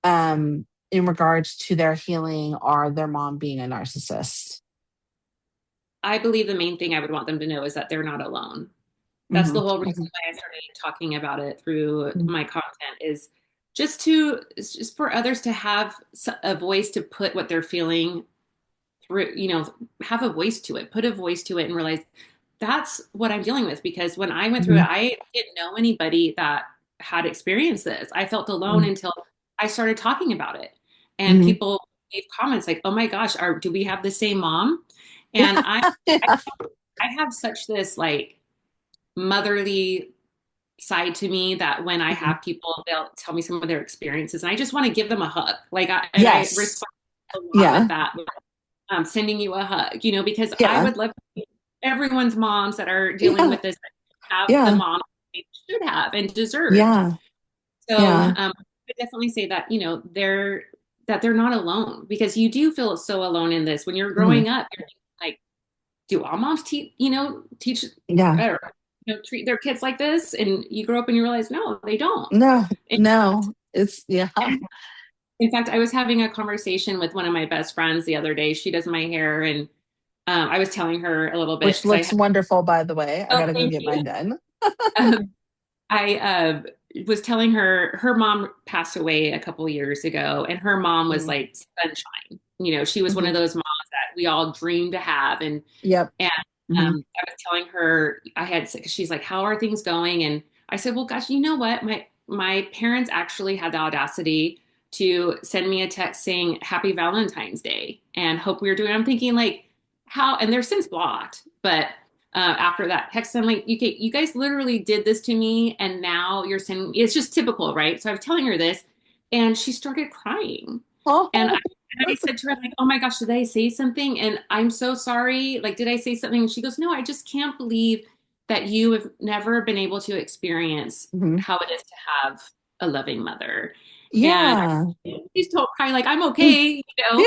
in regards to their healing or their mom being a narcissist? I believe the main thing I would want them to know is that they're not alone. That's Hmm. the whole reason Hmm. why I started talking about it through my content is it's just for others to have a voice to put what they're feeling through, have a voice to it, put a voice to it and realize that's what I'm dealing with. Because when I went through Hmm. it, I didn't know anybody that had experienced this. I felt alone Hmm. until I started talking about it. And Hmm. people gave comments like, oh my gosh, do we have the same mom? And Yeah. I, Yeah. I have such this like motherly side to me that when I Mhm. have people, they'll tell me some of their experiences and I just want to give them a hug. And I Yes. respond a lot with Yeah. that. Sending you a hug, because I Yeah. would love everyone's moms that are dealing Yeah. with this have the Yeah. mom they should have and deserved. Yeah. So Yeah. I would definitely say that, they're not alone because you do feel so alone in this. When you're Mhm. growing up, you're thinking, like, do all moms teach Yeah. or treat their kids like this? And you grow up and you realize, no, they don't. No, In no. It's yeah. in fact, I was having a conversation with one of my best friends the other day. She does my hair, and I was telling her a little bit Which because I looks had, wonderful, by the way. I oh, gotta go thank get you. mine done. Um, I was telling her mom passed away a couple years ago, and her mom was Mhm. like sunshine. She was one of Mhm. those moms that we all dreamed to have. Yep. And Mhm. I was telling her she's like, how are things going? And I said, well, gosh, you know what? My parents actually had the audacity to send me a text saying Happy Valentine's Day and hope we were doing. I'm thinking like how, and they're since blocked, but after that text. I'm like, you guys literally did this to me, and now you're saying it's just typical, right? So I was telling her this, and she started crying. And Oh, I said to her, like, oh my gosh, did I say something? And I'm so sorry. Like, did I say something? And she goes, no, I just can't believe that you have never been able to experience mhm. how it is to have a loving mother. And Yeah. she's told crying, like, I'm okay, Yeah.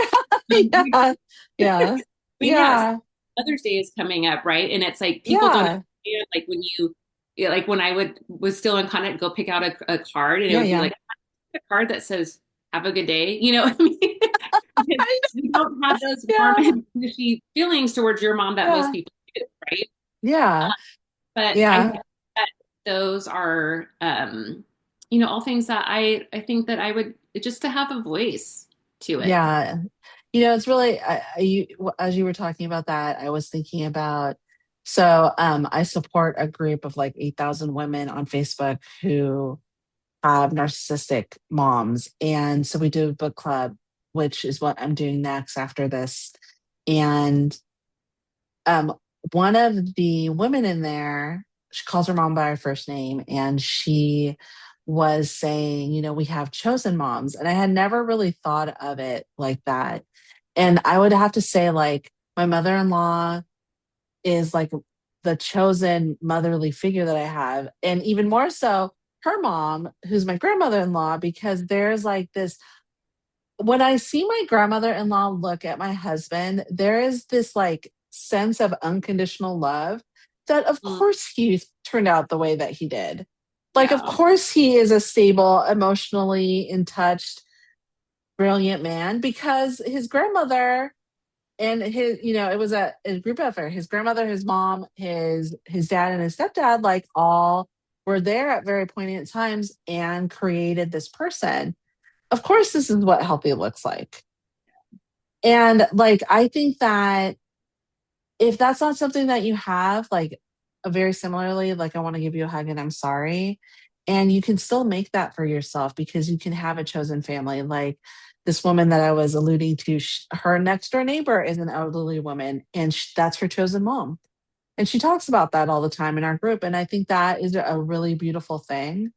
Yeah. Yeah. I mean, yes, Yeah. Mother's Day is coming up, right? And it's like people don't Yeah. understand, like when you, yeah, like when I was still in contact, go pick out a card, and it Yeah. would be Yeah. like a card that says "Have a good day." You know what I mean? Because I you don't have those warm know. and mushy feelings towards your mom that most Yeah. people do, right? Yeah. But I Yeah. think that those are, all things that I think that I would just to have a voice to it. Yeah. It's really, as you were talking about that, I was thinking about, so I support a group of like 8,000 women on Facebook who have narcissistic moms. And so we do a book club, which is what I'm doing next after this. And um, one of the women in there, she calls her mom by her first name, and she was saying, we have chosen moms. And I had never really thought of it like that. And I would have to say, like, my mother in law is like the chosen motherly figure that I have. And even more so, her mom, who's my grandmother in law, because there's like this, when I see my grandmother in law look at my husband, there is this like sense of unconditional love that, of Mm, course, he turned out the way that he did. Like, of yeah. course, he is a stable, emotionally in touch, brilliant man because his grandmother and it was a group effort. His grandmother, his mom, his dad, and his stepdad, like all were there at very poignant times and created this person. Of course, this is what healthy looks like. And like, I think that if that's not something that you have, like a very similarly, like I want to give you a hug and I'm sorry. And you can still make that for yourself because you can have a chosen family. Like this woman that I was alluding to, her next door neighbor is an elderly woman, and that's her chosen mom. And she talks about that all the time in our group. And I think that is a really beautiful thing.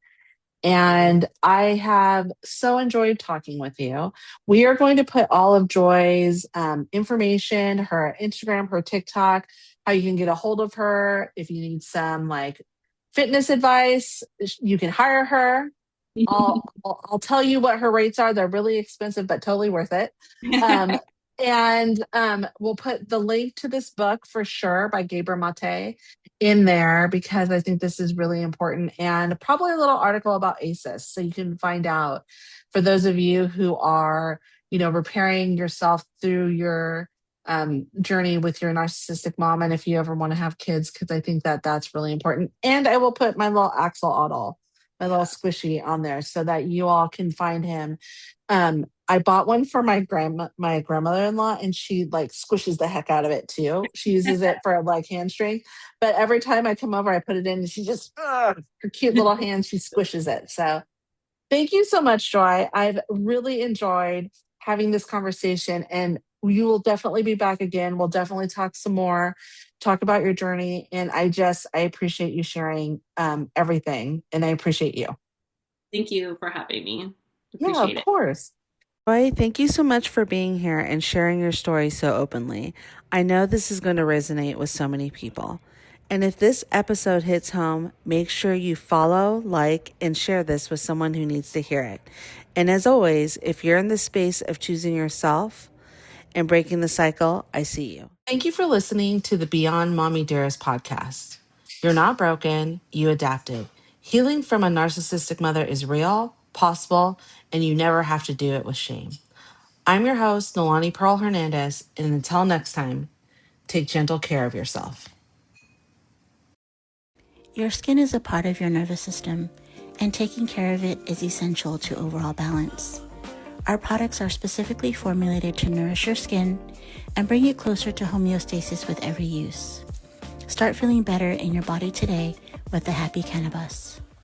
And I have so enjoyed talking with you. We are going to put all of Joy's information, her Instagram, her TikTok, how you can get a hold of her. If you need some like fitness advice, you can hire her. I'll tell you what her rates are. They're really expensive, but totally worth it. Um, and we'll put the link to this book for sure by Gabriel Mate in there because I think this is really important, and probably a little article about ACEs so you can find out for those of you who are, repairing yourself through your journey with your narcissistic mom, and if you ever want to have kids, because I think that that's really important. And I will put my little axolotl, my little Yeah. squishy on there so that you all can find him. I bought one for my grandmother-in-law, and she like squishes the heck out of it too. She uses it for like hand strength, but every time I come over, I put it in, and she just her cute little hand, she squishes it. So thank you so much, Joy. I've really enjoyed having this conversation, and you will definitely be back again. We'll definitely talk some more, talk about your journey, and I appreciate you sharing everything, and I appreciate you. Thank you for having me. Yeah, of Appreciate it. course. Roy, thank you so much for being here and sharing your story so openly. I know this is going to resonate with so many people. And if this episode hits home, make sure you follow, like, and share this with someone who needs to hear it. And as always, if you're in the space of choosing yourself and breaking the cycle, I see you. Thank you for listening to the Beyond Mommy Dearest podcast. You're not broken, you adapted. Healing from a narcissistic mother is real, possible, and you never have to do it with shame. I'm your host, Nolani Pearl Hernandez, and until next time, take gentle care of yourself. Your skin is a part of your nervous system, and taking care of it is essential to overall balance. Our products are specifically formulated to nourish your skin and bring you closer to homeostasis with every use. Start feeling better in your body today with the Happy Cannabis.